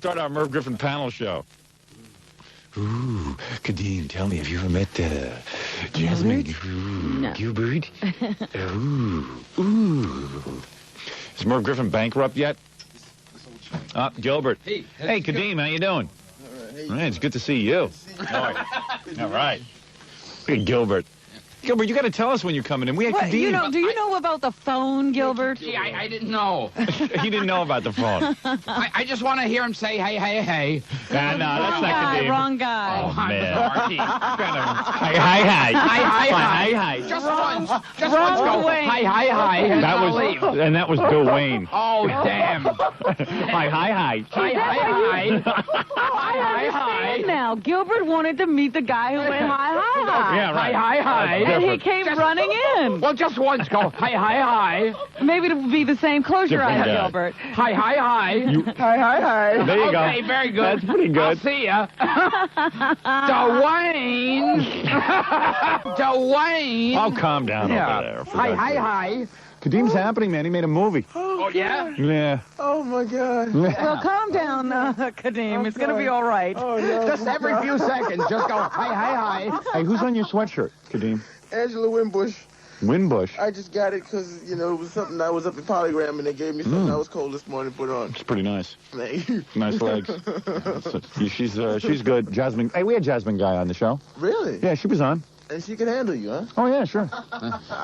Start our Merv Griffin panel show. Ooh, Kadeem, tell me, have you ever met Jasmine? No. Gilbert? Ooh. Is Merv Griffin bankrupt yet? Gilbert. Hey, Kadeem, how you doing? All right, it's good to see you. All right. Look at Gilbert. Gilbert, you got to tell us when you're coming in. We had Kadeem. Do you know about the phone, Gilbert? Gee, I didn't know. He didn't know about the phone. I just want to hear him say, hey, hey, hey. No, that's not Kadeem. Wrong guy. Oh, I'm man. sorry. Hi. Hi. Just once. Just once go. Wayne. Hi. That was Bill Wayne. Oh, damn. Hi. Hi. I now. Gilbert wanted to meet the guy who went hi. Yeah, right. Hi. And he came running in. Well, just once go. Hi. Maybe it'll be the same. Close your eyes, Different guy. Gilbert. Hi. Hi. There you go. Okay, very good. That's pretty good. I'll see ya. Dwayne. Oh, calm down over there. for God's sake. Hi. Kadeem's happening, man. He made a movie. Oh, yeah? Yeah. Oh, my God. Well, calm down, Kadeem. It's going to be all right. Oh, no. Just every few seconds, just go, hi. Hey, who's on your sweatshirt, Kadeem? Angela Winbush. Winbush. I just got it because, it was something I was up at Polygram, and they gave me something I was cold this morning to put on. It's pretty nice. Thank you. Nice legs. She's good. Jasmine. Hey, we had Jasmine Guy on the show. Really? Yeah, she was on. And she can handle you, huh? Oh, yeah, sure.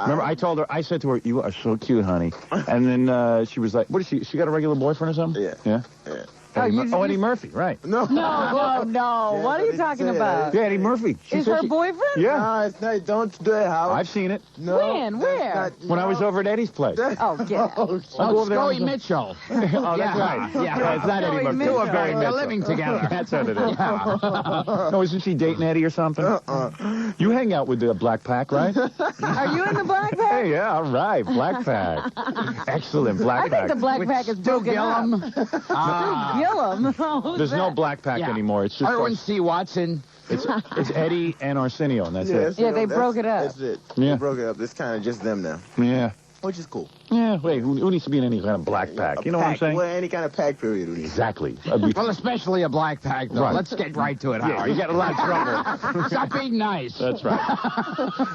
Remember, I said to her, you are so cute, honey. And then she was like, what is she? She got a regular boyfriend or something? Yeah. Eddie Murphy, right. No. No. Yeah, What are you talking about? Yeah, Eddie Murphy. Is her boyfriend? Yeah. No, it's not. Don't do it, Howard. I've seen it. No. When? Where? When I was over at Eddie's place. Oh, yeah. I'll go over there Scully and- Mitchell. Oh, that's right. Yeah. It's not Eddie Joey Murphy. Mitchell. Two are very They're Mitchell. living together. That's what it is. No, isn't she dating Eddie or something? You hang out with the Black Pack, right? Are you in the Black Pack? Hey, yeah, all right. Black Pack. Excellent. I Black think Pack. the Black Pack is broken Gillum. up. Gillum? Who's There's no that? Black Pack Yeah. anymore. It's just Irwin C. Watson. it's Eddie and Arsenio, and that's it. Yeah, they broke it up. That's it. Yeah. They broke it up. It's kind of just them now, Yeah. which is cool. Yeah, wait, who needs to be in any kind of Black Pack? You know what I'm saying? Well, any kind of pack period. Exactly. Well, especially a black pack, though. Right. Let's get right to it, Yeah, Howard. you got a lot of trouble. Stop being nice. That's right.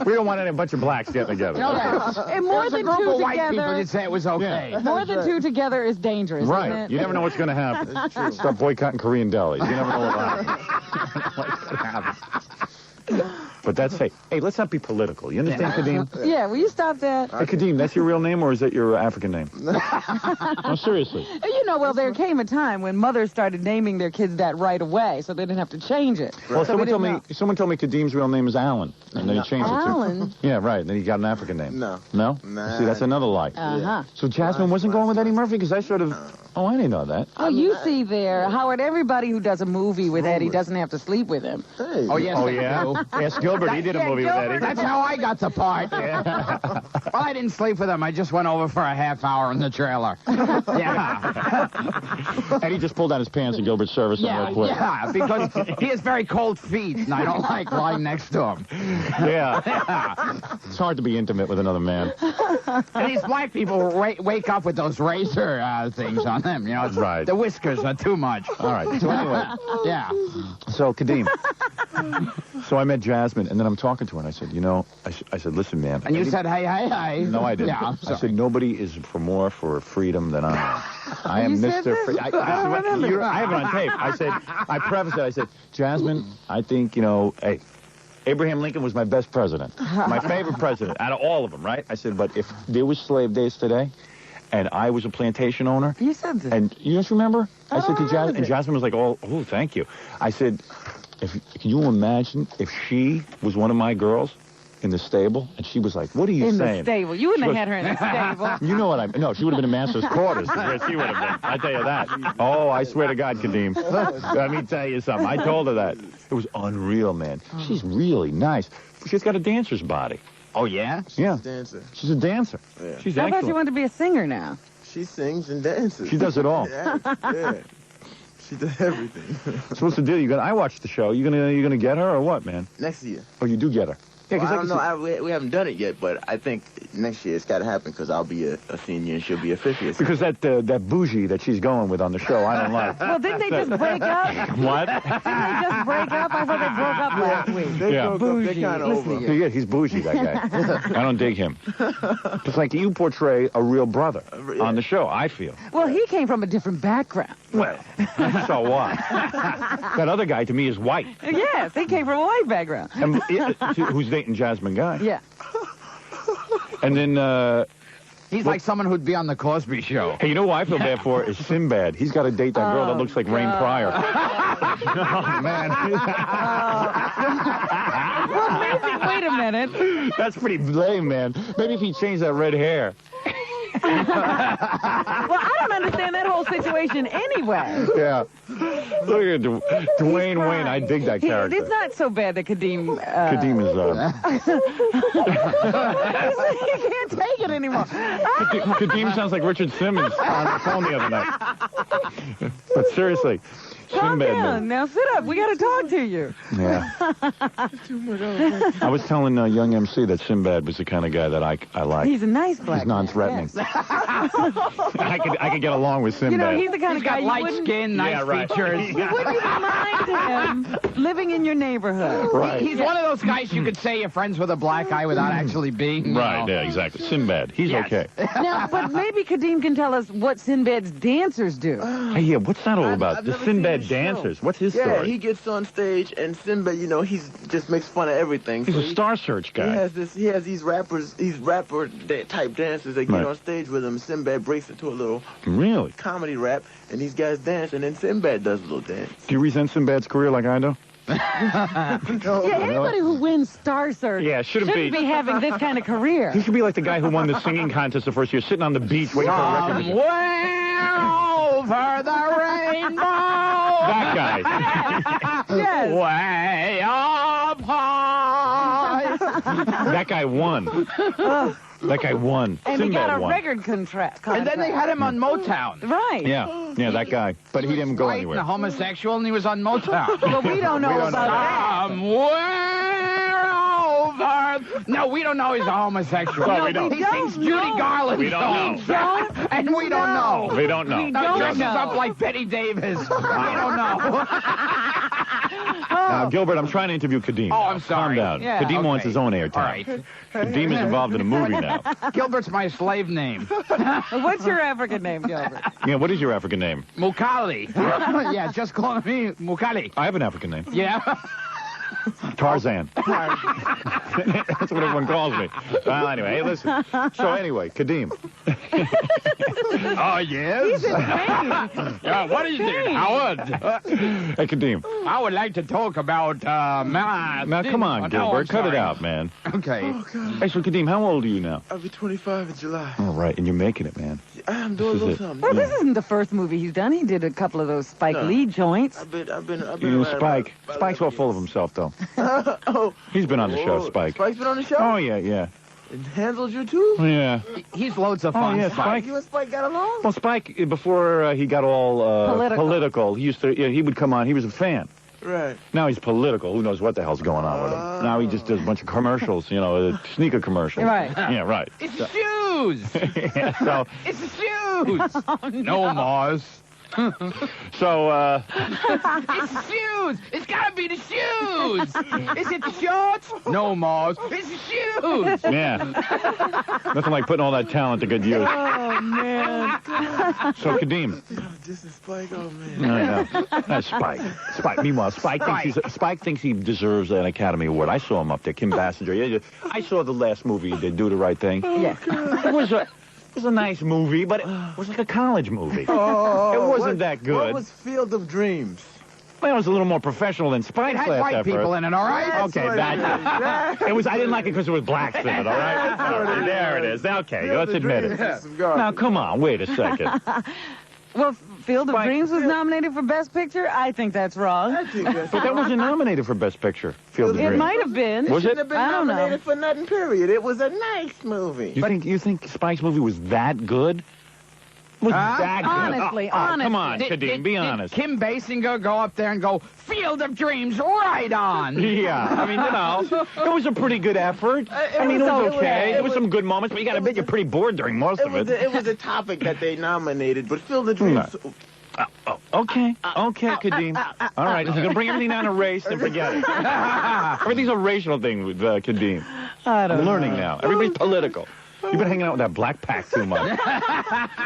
We don't want any bunch of blacks getting together. And more There's a than group two of white people together, that say it was okay. more than two together is dangerous, isn't Right. it? You never know what's going to happen. Start boycotting Korean delis. You never know what what's going to happen. But that's, hey, let's not be political. You understand, Kadeem? Yeah, will you stop that? Hey, Kadeem, that's your real name or is that your African name? No, seriously. Well, there came a time when mothers started naming their kids that right away, so they didn't have to change it. Well, So we someone told me Kadeem's real name is Alan, and then he changed it to... Alan? Yeah, right. Then he got an African name. No. No? Nah. See, that's another lie. Uh-huh. So Jasmine wasn't going with Eddie Murphy? Because I sort of... Oh, I didn't know that. Oh, you see there, Howard, everybody who does a movie with Eddie doesn't have to sleep with him. Hey. Oh, yes, Oh, they yeah? do. Ask Gilbert. He did a Yeah, movie with Gilbert. Eddie. That's how I got the part. Well, I didn't sleep with him. I just went over for a half hour in the trailer. Yeah. And he just pulled down his pants in Gilbert's service real quick. Yeah, because he has very cold feet, and I don't like lying next to him. Yeah. It's hard to be intimate with another man. And these black people wake up with those razor things on them, you know. Right. The whiskers are too much. All right. So anyway, Yeah. so Kadeem. So I met Jasmine, and then I'm talking to her, and I said, I said, listen, man. And you said, hey. No, I didn't. Yeah, I'm I sorry. said, nobody is more for freedom than I am. I am You said Mr. this? Free. I don't remember. I have it on tape. I prefaced it. I said, Jasmine, I think, hey, Abraham Lincoln was my best president. My favorite president out of all of them, right? I said, but if there was slave days today, and I was a plantation owner, You said that. and you just remember? I said to remember Jasmine, and it. Jasmine was like, oh, thank you. I said, can you imagine if she was one of my girls in the stable? And she was like, what are you in saying? the stable. You wouldn't She have had her in the stable. You know what I mean? No, she would have been in master's quarters. Is where she would have been. I tell you that. Oh, I swear to God, Kadeem. Let me tell you something. I told her that. It was unreal, man. She's really nice. She's got a dancer's body. Oh, yeah? Yeah. Dancer. She's a dancer. Yeah. She's I thought you excellent. wanted to be a singer now. She sings and dances. She does it all. Yeah. She does everything. So what's the deal? I watched the show. You gonna get her or what, man? Next year. Oh, you do get her. Yeah, Well, I can don't know. see- We haven't done it yet, but I think next year it's got to happen because I'll be a senior and she'll be a fifth year. Because that bougie that she's going with on the show, I don't like. Well, didn't they just break up? What? Didn't they just break up? I thought they broke up last week. They Yeah. broke up. They're kind of Listen over. to Yeah, he's bougie, that guy. I don't dig him. It's like you portray a real brother on the show, I feel. Well, he came from a different background. Well, so what? That other guy, to me, is white. Yes, he came from a white background. And, who's dating Jasmine Guy. Yeah. And then, He's like someone who'd be on the Cosby Show. hey, you know who I feel bad for is Sinbad. He's got to date that girl that looks like Rain Pryor. Oh, man. Well, maybe, wait a minute. That's pretty lame, man. Maybe if he changed that red hair. Well, I don't understand that whole situation anyway. Yeah. Look at Dwayne Wayne. I dig that character. It's not so bad that Kadeem... Kadeem is, he can't take it anymore. Kadeem sounds like Richard Simmons on the phone the other night. But seriously, Calm Sinbad, down. man. Now sit up. We got to talk to you. Yeah. I was telling young MC that Sinbad was the kind of guy that I like. He's a nice black He's non-threatening. man, yes. I could get along with Sinbad. You know, he's the kind He's of guy got you light wouldn't... skin, nice Yeah, right. features. You wouldn't even mind him living in your neighborhood. Right. He's one of those guys you could say you're friends with a black guy without actually being. you Right, know. yeah, exactly. Sinbad. He's Yes. okay. Now, but maybe Kadeem can tell us what Sinbad's dancers do. Hey, yeah, what's that all about? I've The never Sinbad seen the show. dancers. What's his Yeah, story? he gets on stage and Sinbad, you know, he's just makes fun of everything. He's So a Star Search He guy. has these rapper type dancers that get Right. on stage with him. Sinbad breaks into a little Really? comedy rap, and these guys dance, and then Sinbad does a little dance. Do you resent Sinbad's career like I do? Yeah, anybody who wins Star Search Yeah, shouldn't be. having this kind of career. He should be like the guy who won the singing contest the first year, sitting on the beach waiting for a record. Somewhere over the rainbow. That guy. Yes. Way up high. That guy won. That guy won. And he got Sinbad a won. record contract. And then they had him on Motown. Right. Yeah, that guy. But he didn't go White and anywhere. homosexual, and he was on Motown. But we don't know about that. Somewhere over. No, we don't know he's a homosexual. No, we don't. He sings Judy know. Garland We don't songs. know. And we don't know. We don't know. We Now don't dresses know. up like Betty Davis. We don't know. Now, Gilbert, I'm trying to interview Kadeem. Oh, I'm sorry. Calm down. Yeah. Kadeem wants Okay. his own airtime. All right. Kadeem is involved in a movie now. Gilbert's my slave name. What's your African name, Gilbert? Yeah, what is your African name? Mukali. Yeah, just call me Mukali. I have an African name. Yeah. Tarzan. That's what everyone calls me. Well, anyway, hey, listen. So anyway, Kadeem. Oh, yes? He's insane. Yeah, what is it, Howard? Hey, Kadeem. I would like to talk about, Now, come on, Gilbert. Cut it out, man. Okay. Hey, so Kadeem, how old are you now? I'll be 25 in July. All right, and you're making it, man. I'm doing a This is little it. something. Well, this isn't the first movie he's done. He did a couple of those Spike No. Lee joints. I've been You know, around Spike. about Spike's all 11 full of years. himself, though. Oh, He's been on the show, whoa. Spike. Spike's been on the show? Oh, yeah. And handled you too? Yeah. He's loads of Oh, fun. yeah, Spike. Spike. You and Spike got along? Well, Spike, before he got all Political. he used to, he would come on. He was a fan. Right. Now he's political. Who knows what the hell's going on with him? Now he just does a bunch of commercials, sneaker commercials. Right. Yeah, right. It's the shoes. Yeah, so, It's the shoes. No, Mars. so, It's the shoes. It's got to be the shoes. Is it the shorts? No, Mars. It's the shoes. yeah. Nothing like putting all that talent to good use. Oh, man. So, Kadeem. This is Spike. Oh, man. No. That's Spike. Meanwhile, Spike thinks he deserves an Academy Award. I saw him up there, Kim Basinger. Yeah, I saw the last movie he did, Do the Right Thing. Yes. It was a nice movie, but it was like a college movie. Oh, It wasn't that good. What was Field of Dreams? Well, it was a little more professional than Spike's It had last white effort. people in it, all right? Okay, that's it. I didn't like it because it was blacks in it, all right? All right, there it is. Okay, let's admit it. Now, come on, wait a second. Well, Field of Spike- Dreams was nominated for Best Picture. I think that's wrong. I think that's But that wasn't nominated for Best Picture, Field of It Dreams. might have been. Was it? Shouldn't have been I don't know. nominated for nothing, period. It was a nice movie. You think Spike's movie was that good? Was that good? Honestly, honestly. Come on, Kadeem, be honest. Did Kim Basinger go up there and go, Field of Dreams, right on? Yeah, I mean, it was a pretty good effort. I mean, it was okay. There was some good moments, but you got to admit you're pretty bored during most of it. It was a topic that they nominated, but Field of Dreams. Okay, Kadeem. All right, if you're going to bring everything down to race, then forget it. Everything's a racial thing with Kadeem. I'm learning now. Everybody's political. You've been hanging out with that black pack too much.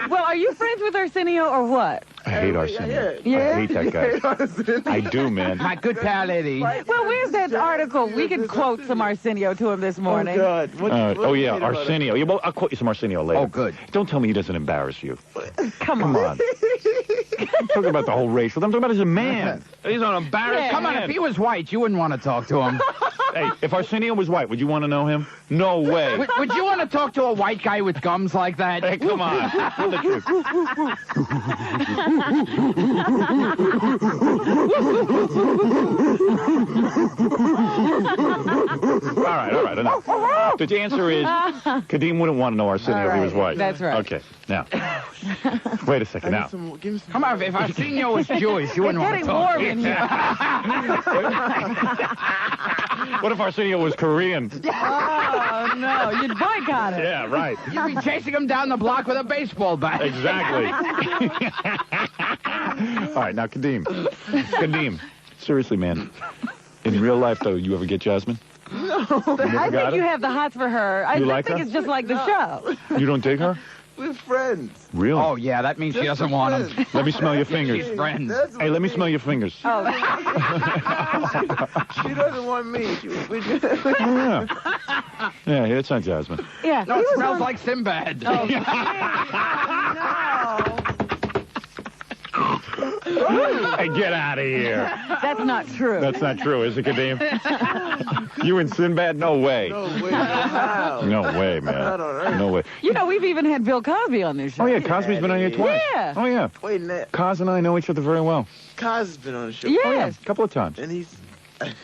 Well, are you friends with Arsenio or what? I hate Arsenio. Yeah? I hate that guy. I do, man. My good pal Eddie. Well, where's that article? We can quote some Arsenio to him this morning. Oh, God. Oh, yeah, Arsenio. Yeah, well, I'll quote you some Arsenio later. Oh, good. Don't tell me he doesn't embarrass you. Come Come on. I'm talking about the whole racial. I'm talking about as a man. He's an embarrassing Yeah. Come on, if he was white, you wouldn't want to talk to him. Hey, if Arsenio was white, would you want to know him? No way. Would you want to talk to a white guy with gums like that? Hey, come on. Tell the truth. All right, enough. The answer is, Kadeem wouldn't want to know Arsenio if he was white. That's right. Okay, now, wait a second, now. Give me some. Come on, if Arsenio was Jewish, you It's wouldn't want to getting talk. warm in here. What if Arsenio was Korean? Oh, no. You'd boycott it. Yeah, right. You'd be chasing him down the block with a baseball bat. Exactly. All right, now, Kadeem, seriously, man. In real life, though, you ever get Jasmine? No. I think you have the hots for her. I like think her? it's just like the show. You don't dig her? We're friends. Really? Oh, yeah, that means she Just doesn't want him. Let me smell your fingers. She's friends. Hey, let me smell your fingers. Oh, She doesn't want me. Yeah, it's not Jasmine. yeah. No, he it was smells on- like Sinbad. Oh, Hey, get out of here. no. That's not true. That's not true, is it, Kadeem? You and Sinbad? No way. No way. How? No way, man. Not on earth. No way. You know, we've even had Bill Cosby on this show. Oh, yeah, Cosby's been on here twice. Yeah. Oh, yeah. Wait, Nat. Cos and I know each other very well. Kaz has been on the show. Yes. Oh, yeah, a couple of times. And he's.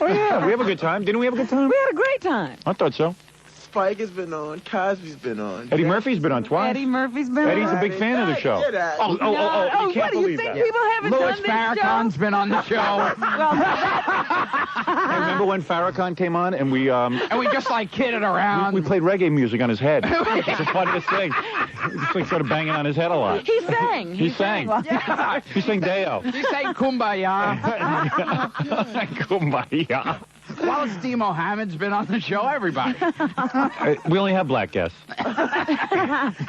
Oh, yeah, we have a good time. Didn't we have a good time? We had a great time. I thought so. Spike has been on. Cosby's been on. Eddie Murphy's been on twice. Eddie Murphy's been Eddie's on. a big fan of the show. Get out. Oh, you What can't do you believe think that. people haven't Louis done this Farrakhan's been on the show. show? Well, I remember when Farrakhan came on and we And we just, like, kidded around. played reggae music on his head. It's the funniest thing. He just like started banging on his head a lot. he sang. He sang. Yeah. He sang Deo. He sang Kumbaya. Kumbaya. Wallace D. Mohammed's been on the show. Everybody. We only have black guests.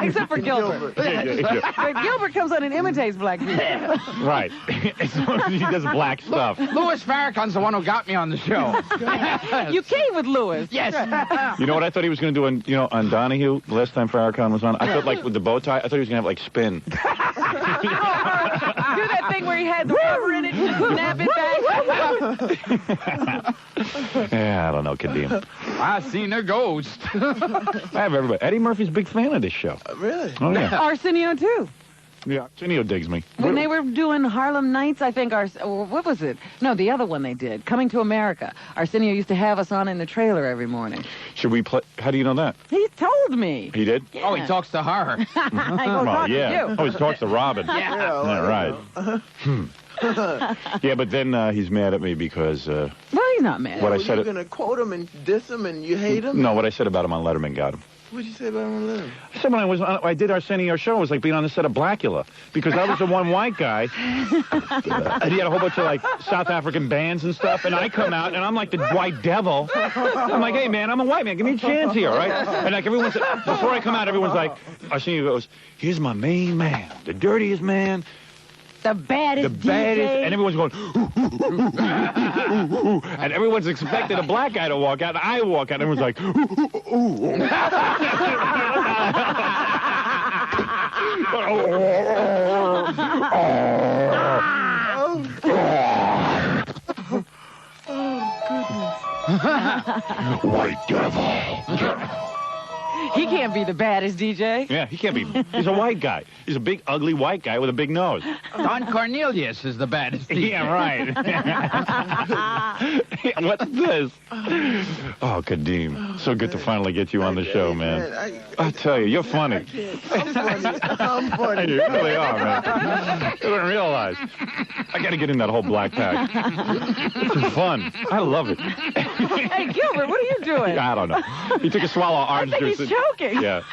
Except for Gilbert. But Gilbert comes on and imitates black people. Right. He does black stuff. Louis Farrakhan's the one who got me on the show. You came with Louis. Yes. You know what I thought he was going to do on Donahue the last time Farrakhan was on? I thought, like, with the bow tie, I thought he was going to have, like, spin. Do that thing where he had the rubber in it and snap it back. Yeah, I don't know, Kadeem. I seen a ghost. I have everybody. Eddie Murphy's a big fan of this show. Really? Oh, yeah. Arsenio, too. Yeah, Arsenio digs me. When they were doing Harlem Nights, I think, what was it? No, the other one they did, Coming to America. Arsenio used to have us on in the trailer every morning. Should we play? How do you know that? He told me. He did? Yeah. Oh, he talks to her. I go Well, talk yeah. to you. Oh, he talks to Robin. Yeah. Yeah, right. Yeah, but then he's mad at me because Well, he's not mad. What I You're said- going to quote him and diss him and you hate him? no, what I said about him on Letterman got him. What'd you say about him on Letterman? I said when I did Arsenio show, it was like being on the set of Blackula because I was the one white guy, and he had a whole bunch of like South African bands and stuff, and I come out and I'm like the white devil. I'm like, hey man, I'm a white man, give me a chance here, right? And like everyone's before I come out, everyone's like, Arsenio goes, here's my main man, the dirtiest man, The baddest and everyone's going, and everyone's expecting a black guy to walk out, and I walk out, and everyone's like, white devil. He can't be the baddest DJ. Yeah, he can't be. He's a white guy. He's a big, ugly white guy with a big nose. Don Cornelius is the baddest. Yeah, right. What's this? Oh, Kadeem. So good to finally get you on the show, man. I tell you, you're funny. I'm funny. I'm funny. You really are, man. You don't realize. I got to get in that whole black pack. This is fun. I love it. Hey, Gilbert, what are you doing? I don't know. He took a swallow of orange I think juice. he's choking. Yeah.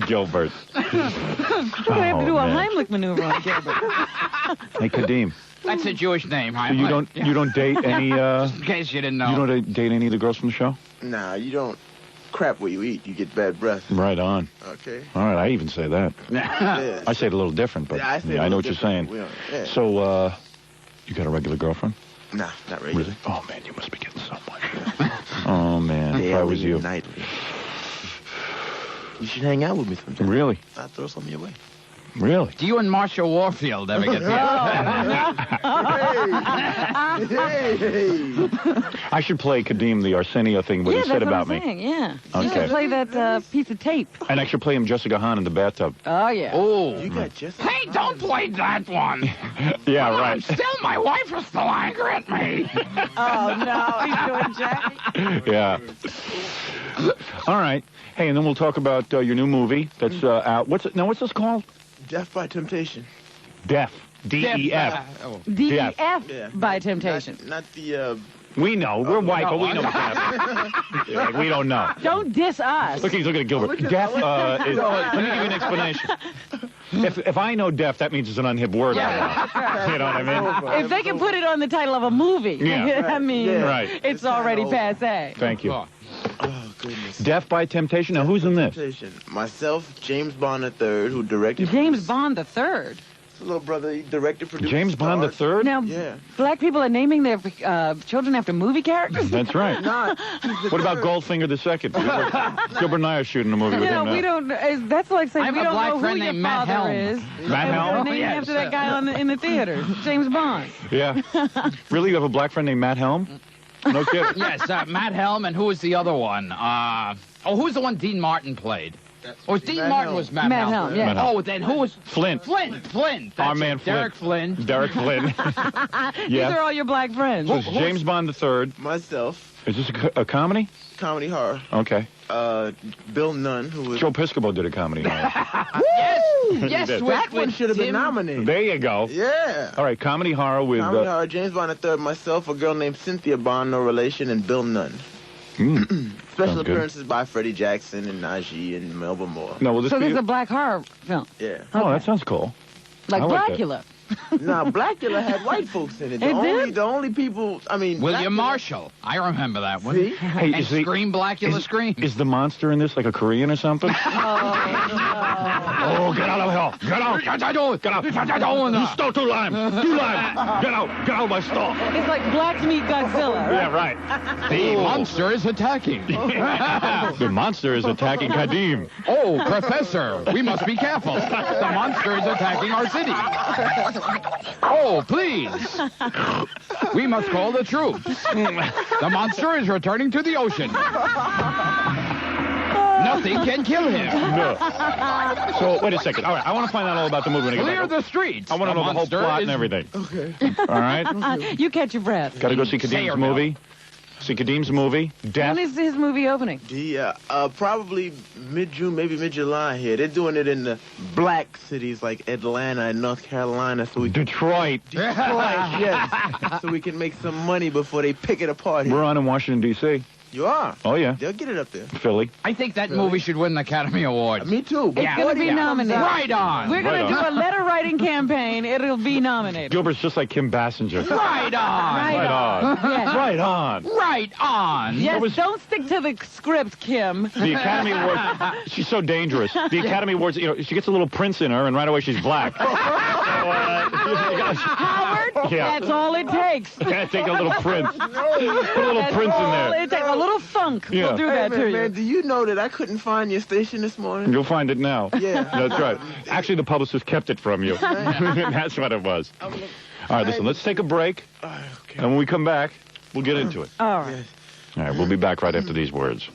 Gilbert. We're going to have to do a Heimlich maneuver on Gilbert. Hey, Kadeem. That's a Jewish name. So you don't date any In case you didn't know. you don't date any of the girls from the show? Nah, you don't crap where you eat. You get bad breath. Right on. Okay. All right, I even say that. Yeah. I say it a little different, but Yeah, I say it a I know little what you're saying. different. Yeah. So, you got a regular girlfriend? Nah, not really. Really? Oh, man, you must be getting so much. Oh, man, if I was Daily you. and nightly. You should hang out with me sometime. Really? I'll throw something your way. Really? Do you and Marshall Warfield ever get together? Hey. I should play Kadeem the Arsenio thing, what he said about me. Saying, yeah. You Okay. should play that piece of tape. And I should play him Jessica Hahn in the bathtub. Oh, yeah. Oh. You got just. Hey, don't play that one. Yeah, Well, right. Still, my wife is still angry at me. Oh, no. He's doing Jackie. Yeah. All right. Hey, and then we'll talk about your new movie that's out. What's this called? Death by Temptation. Deaf. D-E-F. Oh. DEF Yeah. by Temptation. Not the. We know. We're white, no. but we know what's happening. Yeah, we don't know. Don't diss us. Look, he's looking at Gilbert. Deaf let me give you an explanation. If I know deaf, that means it's an unhip word. Yeah. You know what I mean? If they can put it on the title of a movie, Yeah. I mean, Yeah. Right. it's already passe. Thank you. Oh. Oh, goodness. Deaf by Temptation? Now, who's in this? Temptation. Myself, James Bond III, who directed. James Bond the Third. His little brother, he directed, produced. James Bond the starred. Third? Now, Yeah. black people are naming their children after movie characters. That's right. Nah. What about Goldfinger the Second? Gilbert and I are shooting a movie with You know, him we now. don't. That's like saying I have we a don't black know who friend your named Matt father Helm. is. Matt And Helm? we're naming Yes. after that guy in the theater, James Bond. Yeah. Really? You have a black friend named Matt Helm? No kidding. Yes, Matt Helm, and who was the other one? Who's the one Dean Martin played? Dean Matt Martin Helm. was Matt Matt Helm. Helm, yeah. Matt Helm. Oh, then who was... Flint. Flint. Our That's man it. Derek Flynn. Derek Flynn. These are all your black friends. So it's James Bond the Third. Myself, Is this a comedy? comedy horror. Okay. Bill Nunn, who was. Joe Piscopo did a comedy. Yes, did. That one should have been Tim- nominated. There you go. Yeah. All right, comedy horror with... Comedy horror, James Bond III, myself, a girl named Cynthia Bond, no relation, and Bill Nunn. Sounds Special good. appearances by Freddie Jackson and Najee and Melba Moore. No, will this So be... this is a black horror film, Yeah. Oh, that sounds cool. like I like that. Blackula. Now, Blackula had white folks in it. It did? The only people, I mean... William Blackula- Marshall. I remember that one. See? Hey, And is the... Scream Blackula Scream. Is the monster in this like a Korean or something? Oh, get out of hell! Get out! Get out! You stole 2 lime! 2 lime! Get out! Get out of my stall! It's like Black Meat Godzilla. Right? Yeah, right. The monster is attacking. The monster is attacking Kadeem. Oh, Professor, we must be careful. The monster is attacking our city. Oh, please. We must call the troops. The monster is returning to the ocean. Nothing can kill him. No. So, wait a second. All right, I want to find out all about the movie. when I get Clear back. the streets. I want to know the whole monster plot is- and everything. Okay. All right? You catch your breath. Got to go see Say Kadeem's or no. movie. See Kadeem's movie. Death. When is his movie opening? Probably mid-June, maybe mid-July here. They're doing it in the black cities like Atlanta and North Carolina, so we can... Detroit. yes. So we can make some money before they pick it apart here. We're on in Washington, D.C. You are? Oh, yeah. They'll get it up there. Philly. I think that movie should win the Academy Award. Me too. It's going to be nominated. Right on. We're going Right to do on. a letter writing campaign. It'll be nominated. Gilbert's just like Kim Bassinger. Right on. Right on. Yes. Right on. Right on. Yes, don't stick to the script, Kim. The Academy Awards, she's so dangerous. The Academy Awards, you know, she gets a little prince in her, and right away she's black. Howard, Yeah. that's all it takes. Gotta take a little prince. Put a little That's prince in all there. it takes. A little funk Yeah. will do Hey, that to man, you. do you know that I couldn't find your station this morning? You'll find it now. Yeah. That's right. Actually, the publicist kept it from you. That's what it was. All right, listen, let's take a break, Okay. and when we come back, we'll get into it. All right. All right, we'll be back right after these words.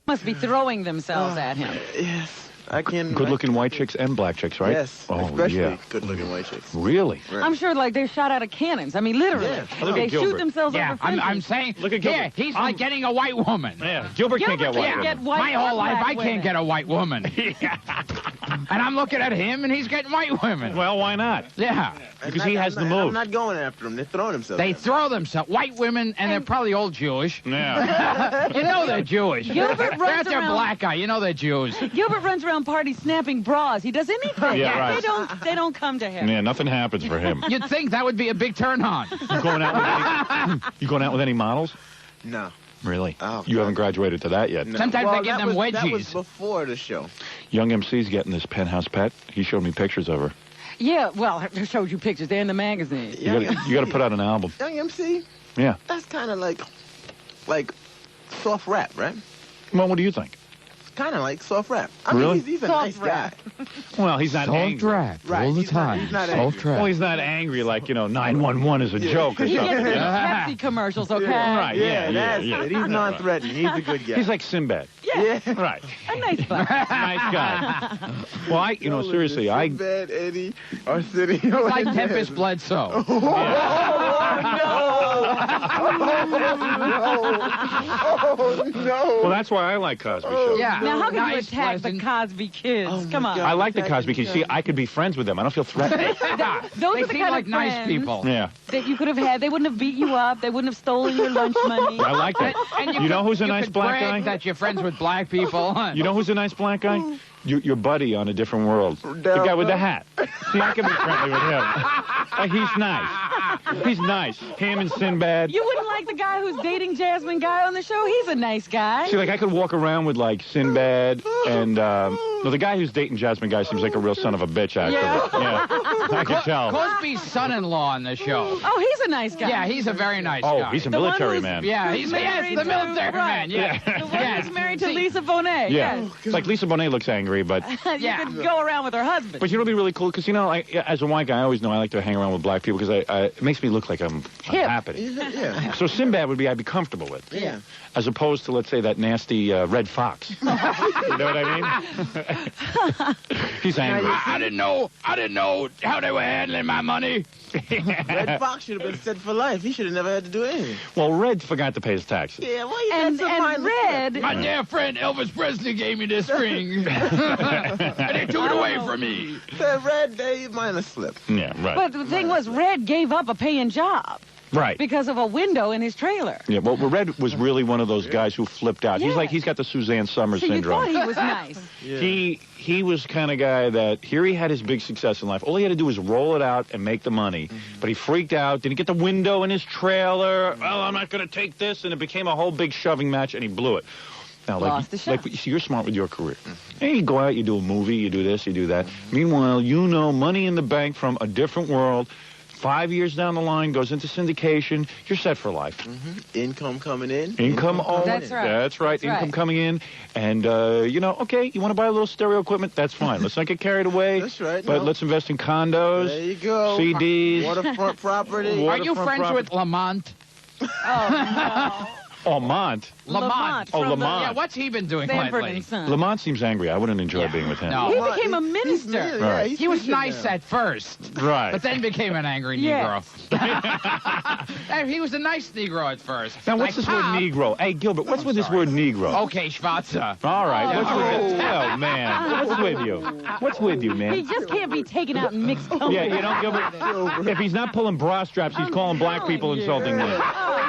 must be throwing themselves at him. Yes. I can. Good-looking white chicks and black chicks, right? Yes. Oh, especially yeah. good-looking white chicks. Really? Right. I'm sure, like, they're shot out of cannons. I mean, literally. Yeah. Look They at shoot Gilbert. themselves Yeah, over fences. I'm saying, Look at yeah, Gilbert. he's like getting a white woman. Yeah, Gilbert can't get Gilbert white can't women. get white My or whole life, black I women. can't get a white woman. And I'm looking at him, and he's getting white women. Well, why not? Yeah. Because he has the I'm move. not going after them. They're throwing themselves. They at me. throw themselves, white women, and they're probably all Jewish. Yeah. You know they're Jewish. Gilbert They're runs not their around- black guy. You know they're Jews. Gilbert runs around parties snapping bras. He does anything. Yeah, right. They don't come to him. Yeah, nothing happens for him. You'd think that would be a big turn on. You going out with you going out with any models? No. Really? Oh, You God. haven't graduated to that yet. No. Sometimes well, they give that them was, That was wedgies. before the show. Young MC's getting this penthouse pet. He showed me pictures of her. Yeah, well, I showed you pictures. They're in the magazine. You got to put out an album. Young MC, Yeah. that's kind of like soft rap, right? Well, what do you think? Kind of like soft rap. I Really? mean, he's a Soft nice rap. guy. Well, he's not angry. rap Right, all the he's not- time. he's not Soft angry. rap. Well, he's not angry like, 911 is a joke or He gets something. these you know? Pepsi commercials, okay? Right, yeah, that's yeah. it. He's non-threatening. He's a good guy. He's like Sinbad. Yeah, Right. a nice guy. Nice guy. Well, seriously, Bad Eddie, Arsenio. It's like Tempest Bledsoe. Oh, no. Well, that's why I like Cosby Show. Yeah. Now, how can you Nice, attack pleasant. the Cosby kids? Oh, my Come on. God. I like the Cosby kids. See, I could be friends with them. I don't feel threatened. Those They are the seem kind like of nice friends people. Yeah. that you could have had. They wouldn't have beat you up. They wouldn't have stolen your lunch money. I like that. And You know who's a you nice could black brag guy? that you're friends with black people. You know who's a nice black guy? Your buddy on A Different World. The guy with the hat. See, I can be friendly with him. He's nice. He's nice. Him and Sinbad. You wouldn't like the guy who's dating Jasmine Guy on the show? He's a nice guy. See, like, I could walk around with, like, Sinbad and, no, the guy who's dating Jasmine Guy seems like a real son of a bitch, actually. Yeah. I can tell. Cosby's son-in-law on the show. Oh, he's a nice guy. Yeah, he's a very nice Oh, guy. he's a The one military who's- man. Yeah, he's married the to- military right. man. Yeah. The one Yes. who's married to See, Lisa Bonet. Yeah. Yes. It's like Lisa Bonet looks angry, but You Yeah. could go around with her husband. but you know what'd be really cool? Because, as a white guy, I always know I like to hang around with black people because it makes me look like I'm Hip. happy. Yeah. So Sinbad I'd be comfortable with. Yeah. As opposed to, let's say, that nasty red fox. You know what I mean? He's angry. I didn't know how they were handling my money. Red Fox should have been set for life. He should have never had to do anything. Well, Red forgot to pay his taxes. Yeah, well, And Red, My dear friend Elvis Presley gave me this ring. And they took it away from me. Red Day minus slip. Yeah, right. but the thing was, Red gave up a paying job Right. because of a window in his trailer. Yeah, well, Red was really one of those guys who flipped out. Yeah. He's got the Suzanne Summers So you syndrome. thought he was nice. Yeah. He was kind of guy that here he had his big success in life. All he had to do was roll it out and make the money. But he freaked out. Didn't get the window in his trailer. Well, I'm not going to take this. And it became a whole big shoving match, and he blew it. Now, Lost the shot. see, you're smart with your career. And you go out, you do a movie, you do this, you do that. Meanwhile, money in the bank from A Different World. 5 years down the line, goes into syndication. You're set for life. Income coming in. Income only. That's right. That's right. That's Income right. coming in. And, okay, you want to buy a little stereo equipment? That's fine. Let's not get carried away. That's right, But no. let's invest in condos, There you go. CDs. Waterfront property. Are you Waterfront friends property. with Lamont? Lamont. Lamont. Oh, from the Lamont. Yeah, what's he been doing Sanford lately? and Son. Lamont seems angry. I wouldn't enjoy being with him. No. He Lamont, became a he's- minister. Right. he's He was preaching nice now. at first, Right. but then became an angry Yes. Negro. And he was a nice Negro at first. Now, Like what's this word Pop. Negro? Hey, Gilbert, what's with this sorry. word Negro? Okay, Schwarzer. All right. Oh. What's with this? Oh, man. What's with you? What's with you, He man? just can't be taken out and mixed up. Yeah, Gilbert, if he's not pulling bra straps, he's calling black people insulting men.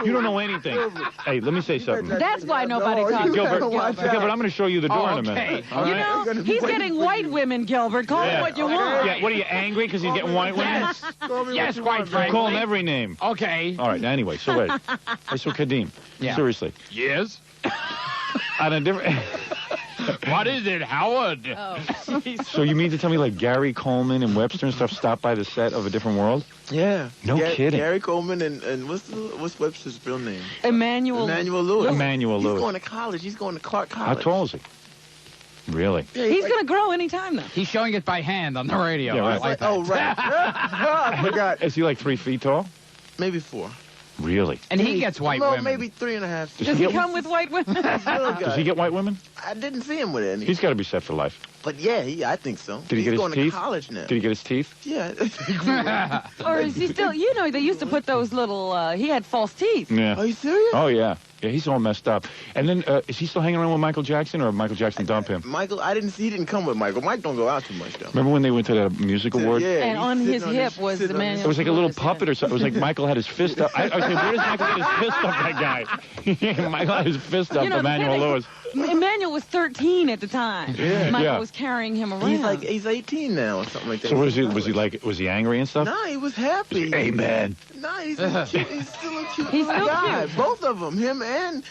You don't know anything. Hey, let me say something. That's why nobody No, talks you about Gilbert, watch Gilbert. Gilbert, I'm going to show you the door in a minute. Okay. All You right? know, gonna be he's waiting getting for white you. women, Gilbert. Call Yeah. him what you want. Yeah, what are you, angry because he's getting white women? Yes. Call me Yes, what you quite want, frankly. Call him every name. Okay. All right, anyway, so wait. Hey, so Kadeem, Yeah. seriously, Yes. on a different... What is it, Howard? Oh, jeez. So you mean to tell me like Gary Coleman and Webster and stuff stopped by the set of A Different World? Yeah. No kidding. Gary Coleman and what's Webster's real name? Emmanuel. Emmanuel Lewis. Emmanuel He's Lewis. going to college. He's going to Clark How College. tall is he? Really? Yeah, He's like- going to grow anytime, though. He's showing it by hand on the radio. Yeah, I right. like that. Oh, right. I forgot. Is he like 3 feet tall? Maybe 4. Really? And he gets white well, women. maybe 3.5. Does he come with white women? Does he get white women? I didn't see him with any. He's got to be set for life. But yeah, I think so. Did he He's get his going teeth? to college now. Did he get his teeth? Yeah. Or is he still, you know, they used to put those little, he had false teeth. Yeah. Are you serious? Oh, yeah. Yeah, he's all messed up. And then, is he still hanging around with Michael Jackson, or Michael Jackson dump him? Michael, I didn't see. He didn't come with Michael. Mike don't go out too much though. Remember when they went to the music award? Yeah. And he's on his sitting hip was the man. It was like a little puppet or something. It was like Michael had his fist up. I said, where does Michael get his fist up, that guy? Michael had his fist up, You know, Emmanuel Lewis. Emmanuel was 13 at the time. Yeah. Michael Yeah. was carrying him around. He's 18 now or something like that. So was he angry and stuff? Nah, he was happy. Amen. Nah, he's still a cute He's little still guy. cute. Both of them, him and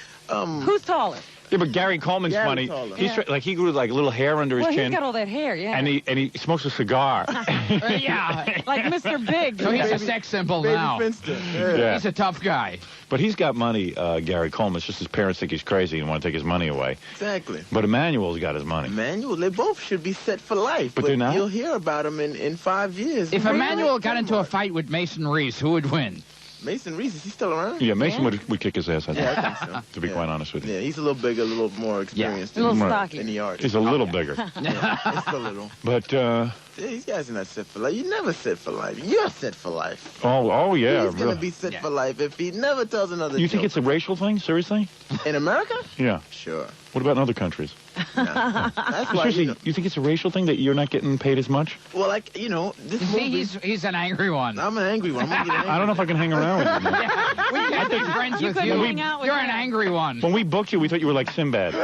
Who's taller? Yeah, but Gary Coleman's Gary funny. taller. He's like he grew like little hair under his Well, chin, he's got all that hair, yeah. and he smokes a cigar. Yeah. Like Mr. Big. So he's a sex symbol Baby now. Finster. Yeah. He's a tough guy. But he's got money, Gary Coleman. It's just his parents think he's crazy and want to take his money away. Exactly. But Emmanuel's got his money. Emmanuel, they both should be set for life. But they're not? You'll hear about them in 5 years. If Really? Emmanuel got into a fight with Mason Reese, who would win? Mason Reese, is he still around? Yeah, Mason would kick his ass, I think, Yeah, I think so. to be quite honest with you. Yeah, he's a little bigger, a little more experienced A little Right. stocky. in the art. He's a little bigger. Yeah, just a little. But, Yeah, these guys are not set for life. You never set for life. You're set for life. oh yeah. He's going really. to be set Yeah. for life if he never tells another You joke. think it's a racial thing? Seriously? In America? Yeah. Sure. What about in other countries? Nah. That's why, Seriously, you think it's a racial thing that you're not getting paid as much? well, like, this See, movie, he's an angry one. I'm an angry one. I'm gonna get angry. I don't know if I can hang around with you. Man. We can't be friends You with couldn't you. hang out with You're him. an angry one. When we booked you, we thought you were like Sinbad.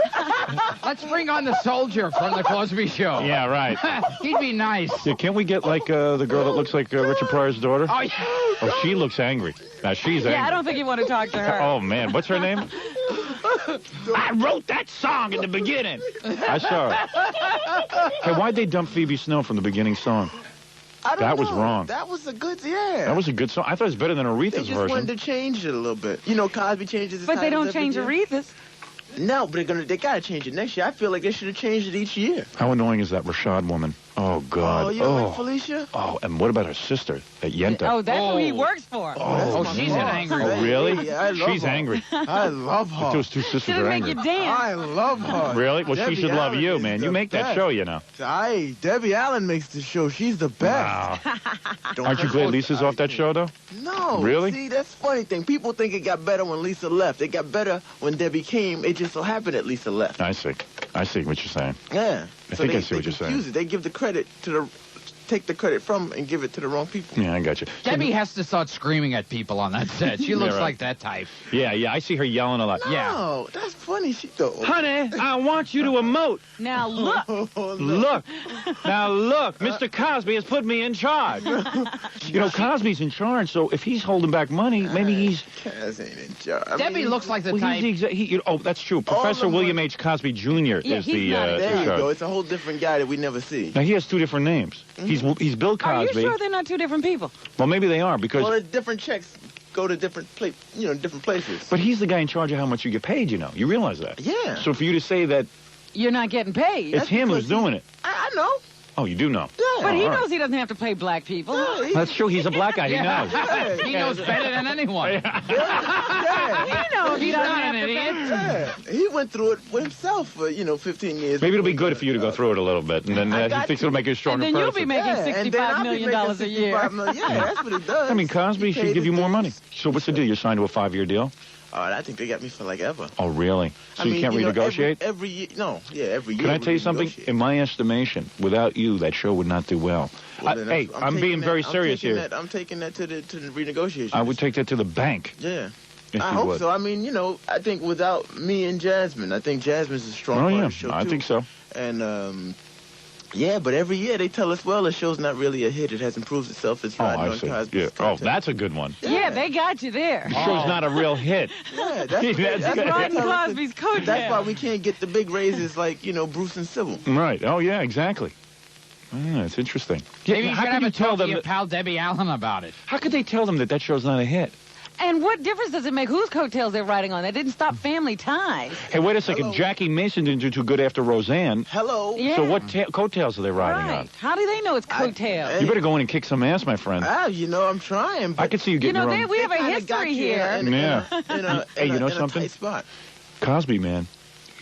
Let's bring on the soldier from the Cosby Show. Yeah, right. He'd be nice. Yeah, can't we get like the girl that looks like Richard Pryor's daughter? Oh, yeah. Oh, she looks angry. Now she's angry. Yeah, I don't think you want to talk to her. Oh man, what's her name? I wrote that song in the beginning. I saw her. Hey, why'd they dump Phoebe Snow from the beginning song? I don't That was know. wrong. That was a good, yeah. That was a good song. I thought it was better than They Aretha's just version. wanted to change it a little bit. You know, Cosby changes his But they titles don't every change year. Aretha's. No, but they gotta change it next year. I feel like they should have changed it each year. How annoying is that Rashad woman? Oh God. Oh, you don't like Felicia? Oh, and what about her sister, that Yenta? Oh, that's who he Oh. works for. Oh, my she's an boss. angry Oh, one. really? Yeah, I love She's her. angry. I love her. Those two sisters Should are make angry. you dance. I love her. Really? Well, Debbie she should love Allen you, is man. the You make that best. show, you know. Debbie Allen makes the show. She's the best. Wow. Don't Aren't you hurt glad us. Lisa's off that show, though? No. Really? See, that's the funny thing. People think it got better when Lisa left. It got better when Debbie came. It just so happened that Lisa left. I see. I see what you're saying. Yeah. I think I see what you're saying. confuse it. They give the credit to take the credit from and give it to the wrong people. Yeah, I got you. Debbie has to start screaming at people on that set. She looks right. like that type. Yeah, I see her yelling a lot. Yeah. No, that's funny. She though. Honey, I want you to emote. Now look. Look. Now look, Mr. Cosby has put me in charge. You know, Cosby's in charge, so if he's holding back money, maybe he's... Cass ain't in charge. I Debbie mean, looks like the Well, type. he's the oh, that's true. Professor the William money- H. Cosby Jr. Yeah, is he's the not in There in you charge. go. It's a whole different guy that we never see. Now, he has two different names. He's Bill Are you Cosby. sure they're not two different people? Well, maybe they are, because... Well, different checks go to different different places. but he's the guy in charge of how much you get paid, you know. You realize that? Yeah. So for you to say that You're not getting paid. it's him who's doing it. I know. Oh, you do know. Yeah. But he all right. knows he doesn't have to pay black people. Yeah, he- That's true. He's a black guy. He Yeah. knows. Yeah, He knows better than anyone. yeah. He knows he He's doesn't not have an to idiot. Yeah. He went through it with himself for 15 years. Maybe it'll be good for you to go through it a little bit, and then I he got thinks you. it'll make you a And stronger then you'll person. be making Yeah, and then $65 I'll be million making a year. $65 million. Yeah, that's what he does. I mean, Cosby He should paid give you his more money. dues. So what's the deal? You're signed to a 5-year deal? Oh, I think they got me for like ever. Oh, really? So you can't know, renegotiate? every year. No, yeah, every year. Can I we tell you something? renegotiate. In my estimation, without you, that show would not do well. Well, then Hey, I'm taking being that- very serious taking here. I'm taking that to the renegotiation. I would take that to the bank. Yeah. If I you hope would. so. I mean, I think without me and Jasmine, I think Jasmine's a strong Oh, part yeah. of the show, I too. think so. And, yeah, but every year they tell us, well, the show's not really a hit. It hasn't proved itself. It's Oh, riding I on see. Cosby's Yeah. Oh, content. that's a good one. Yeah, they got you there. The show's not a real hit. Yeah, that's, what they- That's that's good. what they Riding tell us. Cosby's coattails. That's why we can't get the big raises like, Bruce and Sybil. Right. Oh, yeah, exactly. Yeah, it's interesting. Maybe you how should could have you a tell talk to them your that, pal Debbie Allen about it. how could they tell them that show's not a hit? And what difference does it make whose coattails they're riding on? That didn't stop family ties. Hey, wait a second. Hello. Jackie Mason didn't do too good after Roseanne. Hello. Yeah. So what coattails are they riding Right. on? How do they know it's coattails? You better go in and kick some ass, my friend. You know, I'm trying. But I could see you You getting know, your own. we have a kinda got history you here. Yeah. Hey, you know in a something? tight spot. Cosby, man.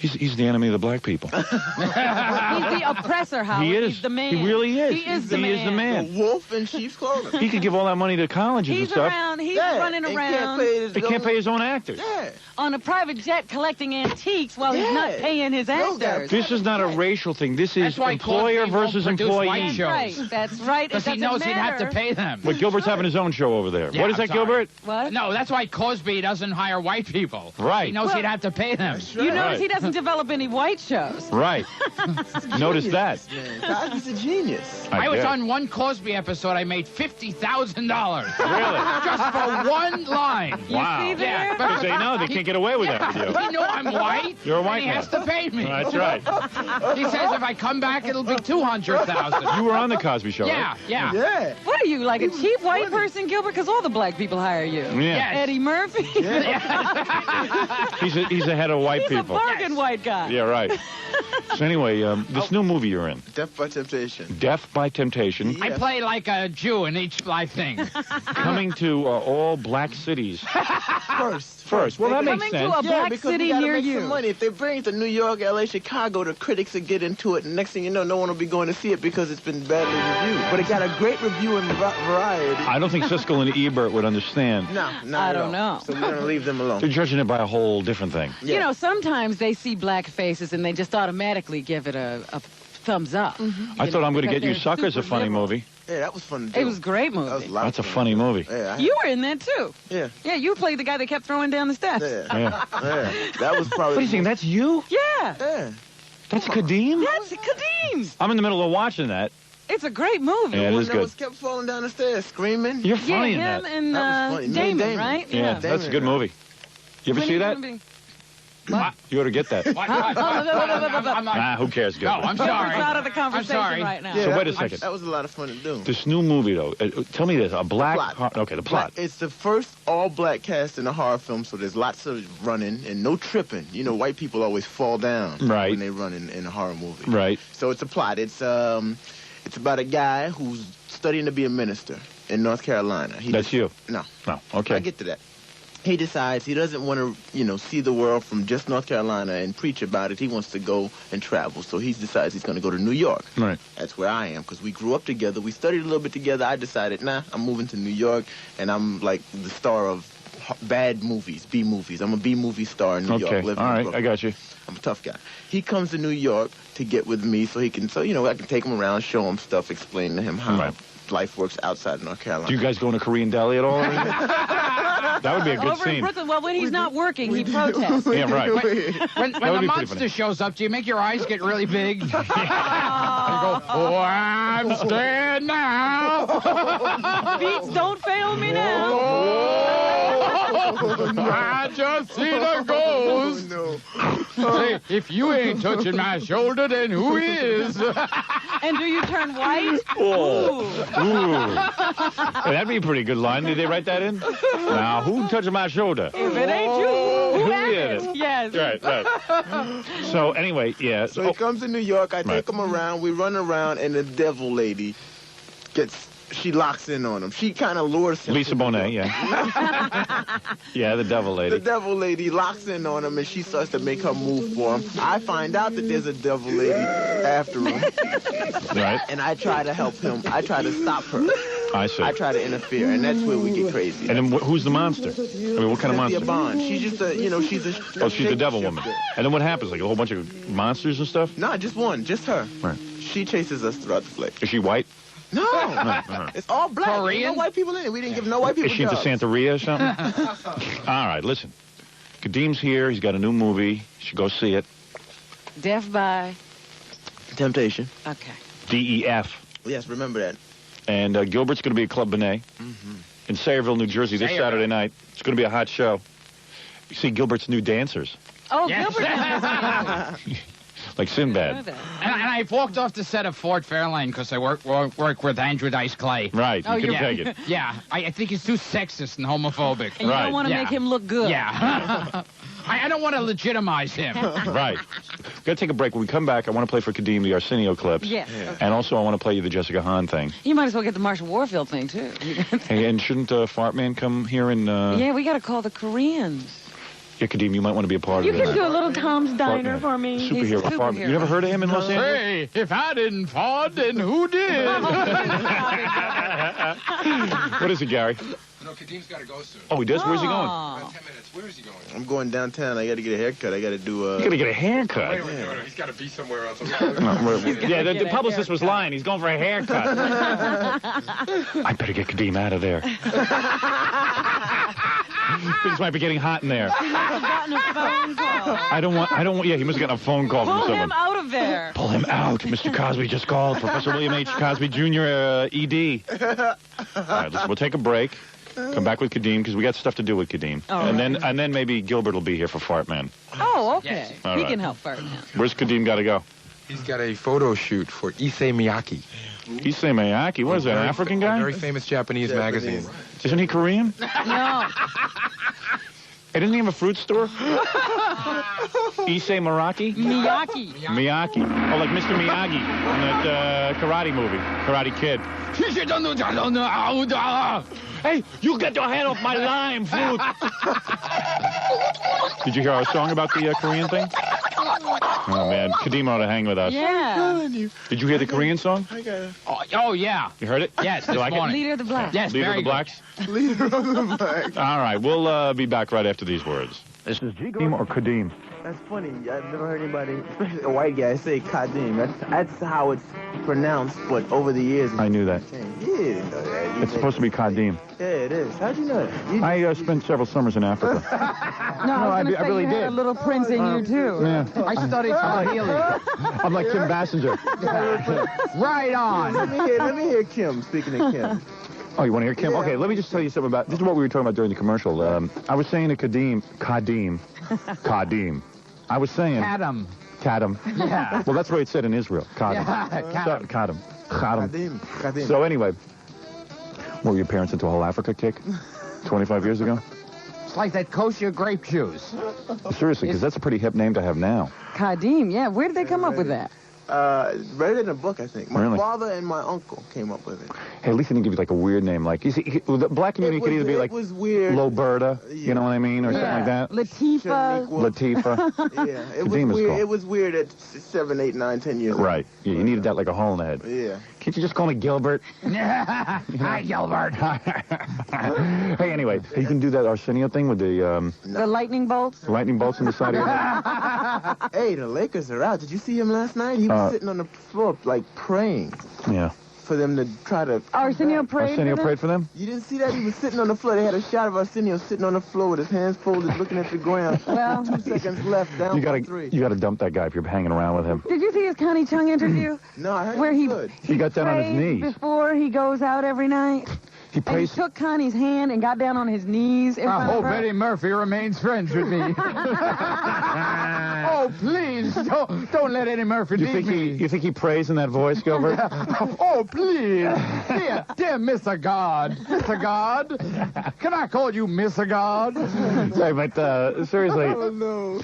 He's the enemy of the black people. He's the oppressor, Howard. He is. He's the man. He really is. He is the He is the man. The wolf in sheep's clothing. He could give all that money to colleges and He's stuff. around. He's Yeah, running and around He can't pay his own actors. Yeah. on a private jet collecting antiques while he's Yeah. not paying his Those guys- actors. This is not a racial thing. This is That's why employer Cosby won't versus produce employee. white shows. Right. That's right. Because It he doesn't knows he'd have to matter. pay them. But Gilbert's having his own show over there. Yeah, What is I'm that, sorry. Gilbert? What? No, that's why Cosby doesn't hire white people. Right. He knows Well- he'd have to pay them. You notice Right. he doesn't develop any white shows. Right. Notice that. Man, Cosby's a genius. I was guess. on one Cosby episode. I made $50,000 Really? just for one line. Wow. see there? Yeah, Because they know they can't get away with that with you. He know I'm white. You're a white and he man. has to pay me. That's right. He says if I come back, it'll be $200,000. You were on the Cosby Show, Yeah, right? yeah. Yeah. What are you, like a cheap white person, Gilbert? Because all the black people hire you. Yeah. Yes. Eddie Murphy. He's ahead of white He's people. a bargain white guy. Yeah, right. So anyway, this new movie you're in, Death by Temptation. Death by Temptation, I play like a Jew in each live thing. coming to all black cities First. Well, that makes Coming sense. to a black because city we gotta near make you. some money. If they bring it to New York, L.A., Chicago, the critics will get into it, and next thing you know, no one will be going to see it because it's been badly reviewed. But it got a great review in Variety. I don't think Siskel and Ebert would understand. No, not I at don't all. know. So we're going to leave them alone. They're judging it by a whole different thing. Yeah. You know, sometimes they see black faces and they just automatically give it a thumbs up. I thought I'm going to get you because suckers they're a funny super movie. Yeah, that was fun to do. It was a great That was movie. a lot That's a of fun funny to do. movie. Yeah, You were in that too. yeah, Yeah, you played the guy that kept throwing down the steps. yeah, Yeah. yeah. That was probably. What do you think? That's you? Yeah, Yeah. That's Kadeem? that's Kadeem. I'm in the middle of watching that. It's a great movie. Yeah, it One is that good. was kept falling down the stairs, screaming. You're Yeah, funny in him that. and That was funny. Damon, right? Yeah, that's a good movie. You ever When see you that? gonna be- You ought to get that. What? I'm not- Ah, who cares, No, Gilbert? I'm Gilbert's sorry. out of the conversation sorry. right now. Yeah, So that wait a was- second. That was a lot of fun to do. This new movie, though, tell me this, a black... plot. Okay, the plot. It's the first all-black cast in a horror film, so there's lots of running and no tripping. You know, white people always fall down Right. when they run in a horror movie. Right. So it's a plot. It's about a guy who's studying to be a minister in North Carolina. That's you? No. No, I okay. get to that. He decides he doesn't want to, see the world from just North Carolina and preach about it. He wants to go and travel. So he decides he's going to go to New York. Right. That's where I am because we grew up together. We studied a little bit together. I decided, I'm moving to New York, and I'm like the star of bad movies, B movies. I'm a B movie star in New York. Okay, living all in right, Brooklyn. I got you. I'm a tough guy. He comes to New York to get with me I can take him around, show him stuff, explain to him how Right. life works outside of North Carolina. Do you guys go in a Korean deli at all? or anything? That would be a good Over in scene. Brooklyn, well, when he's not working, he protests. Yeah, right. When would the be pretty monster funny. shows up, do you make your eyes get really big? You go, oh, I'm scared now. Beats don't fail me now. Oh, I just see the ghost. no. Say, if you ain't touching my shoulder, then who is? And do you turn white? Oh. Ooh. Ooh. Hey, that'd be a pretty good line. Did they write that in? Now, who touching my shoulder? If it ain't you, who is is it? it? Yes. Right. So anyway, yeah. So he comes to New York. I take him around. We run around, and the devil lady she locks in on him. She kind of lures him. Lisa to New Bonet, York. yeah. Yeah, the devil The lady. devil lady locks in on him, and she starts to make her move for him. I find out that there's a devil lady after him, Right. and I try to help him. I try to stop her. I see. I try to interfere, and that's where we get crazy. And then who's the monster? I mean, what kind of Cynthia monster? Bond. She's just she's a. Oh, she's the devil woman. And then what happens? Like a whole bunch of monsters and stuff? No, just one, just her. Right. She chases us throughout the flick. Is she white? No, it's all black. There's Korean? no white people in it. We didn't give no white people Is she into jobs. Santeria or something? All right, listen. Kadeem's here. He's got a new movie. You should go see it. Death by. Temptation. Okay. DEF. Yes, remember that. And Gilbert's going to be at Club Benet in Sayreville, New Jersey this Sayreville. Saturday night. It's going to be a hot show. You see Gilbert's new dancers, Oh, Yes. Gilbert. like I know Sinbad. that. And I I walked off the set of Fort Fairlane because I work with Andrew Dice Clay. Right, you couldn't take it. Yeah, I think he's too sexist and homophobic. And you don't want to make him look good. Yeah. I don't want to legitimize him. Right. Got to take a break. When we come back, I want to play for Kadeem the Arsenio clips. Yes. Yeah. And also, I want to play you the Jessica Hahn thing. You might as well get the Marshall Warfield thing, too. Hey, and shouldn't Fart Man come here and... Yeah, we got to call the Koreans. Yeah, Kadeem, you might want to be a part You of it. can do a little Tom's Diner for me. Superhero. He's a superhero. You never heard of him in Los Angeles? Hey, if I didn't fart, then who did? What is it, Gary? No, Kadeem's got to go soon. Oh, he does? Where's he going? About 10 minutes. Where is he going? I'm going downtown. I got to get a haircut. I got to do... You got to get a haircut. Wait. He's got to be somewhere else. Yeah, the publicist was lying. He's going for a haircut. I better get Kadeem out of there. Things might be getting hot in there. He must have gotten a phone call. I don't want, yeah, he must have gotten a phone call from Pull someone. him out of there. Pull him out. Mr. Cosby just called. Professor William H. Cosby Jr., ED. All right, we'll take a break. Come back with Kadeem, because we got stuff to do with Kadeem. And then maybe Gilbert will be here for Fart Man. Oh, okay. Yes. He All right. can help Fart Man. Where's Kadeem got to go? He's got a photo shoot for Issei Miyake. Issei Miyake. What is that, an African A guy? very famous Japanese magazine. Isn't he Korean? No. Hey, doesn't he have a fruit store? Issei Miyake? Miyake. Miyake. Oh, like Mr. Miyagi in that karate movie, Karate Kid. Hey, you get your hand off my lime, fruit. Did you hear our song about the Korean thing? Oh, man. Kadeem ought to hang with us. Yeah. Did you hear the Korean song? Oh, yeah. You heard it? Yes, You this like it? morning. Leader of the Blacks. Yes, Leader of very the good. Blacks? Leader of the Blacks. All right, we'll be back right after these words. This is Kadeem or Kadeem? That's funny. I've never heard anybody, especially a white guy, say Kadeem. That's how it's pronounced, but over the years... I knew that. Yeah, you didn't know that. It's supposed to be Kadeem. Yeah, it is. How'd you know that? I spent several summers in Africa. No, I was going to say really you had did. a little prince in you, too. Yeah. I studied Swahili. I'm like Kim Bassinger. Right on. Let me hear Kim, speaking of Kim. Oh, you want to hear Kim? Yeah. Okay, let me just tell you something about... This is what we were talking about during the commercial. I was saying to Kadeem. I was saying... Adam. Kadam. Yeah. Well, that's what it said in Israel. Kadam. Yeah, Kadam. Kadeem. So anyway, were your parents into a whole Africa kick 25 years ago? It's like that kosher grape juice. Seriously, because that's a pretty hip name to have now. Kadeem, yeah. Where did they come up with that? Read it in a book, I think. My Really? father and my uncle came up with it. Hey, at least they didn't give you like a weird name. Like, you see, the black community could either be like It was weird. Loberta, you know what I mean, or something like that. Latifah. Yeah, Latifa. it was Kadeem is weird. cool. It was weird at 7, 8, 9, 10 years old. Right. Yeah, you needed that like a hole in the head. Yeah. Can't you just call me Gilbert? Hi, Gilbert. Hey, anyway, you can do that Arsenio thing with the The lightning bolts. lightning bolts in the side of your head. Hey, the Lakers are out. Did you see him last night? He was sitting on the floor, like, praying Yeah. for them to try to... Arsenio prayed Arsenio for them? prayed for them? You didn't see that? He was sitting on the floor. They had a shot of Arsenio sitting on the floor with his hands folded, looking at the ground. Well, 2 seconds left, down You by gotta 3. you gotta dump that guy if you're hanging around with him. did you see his Connie Chung interview? No, I heard Where he he good. He got down on his prays knees. before he goes out every night. He And he prays. took Connie's hand and got down on his knees in I front hope of her. Eddie Murphy remains friends with me. Oh, please, don't let Eddie Murphy leave me. You think he prays in that voice, Gilbert? Oh, please. Dear Mr. God. Mr. God. Can I call you Mr. God? Sorry, but seriously, Oh, no.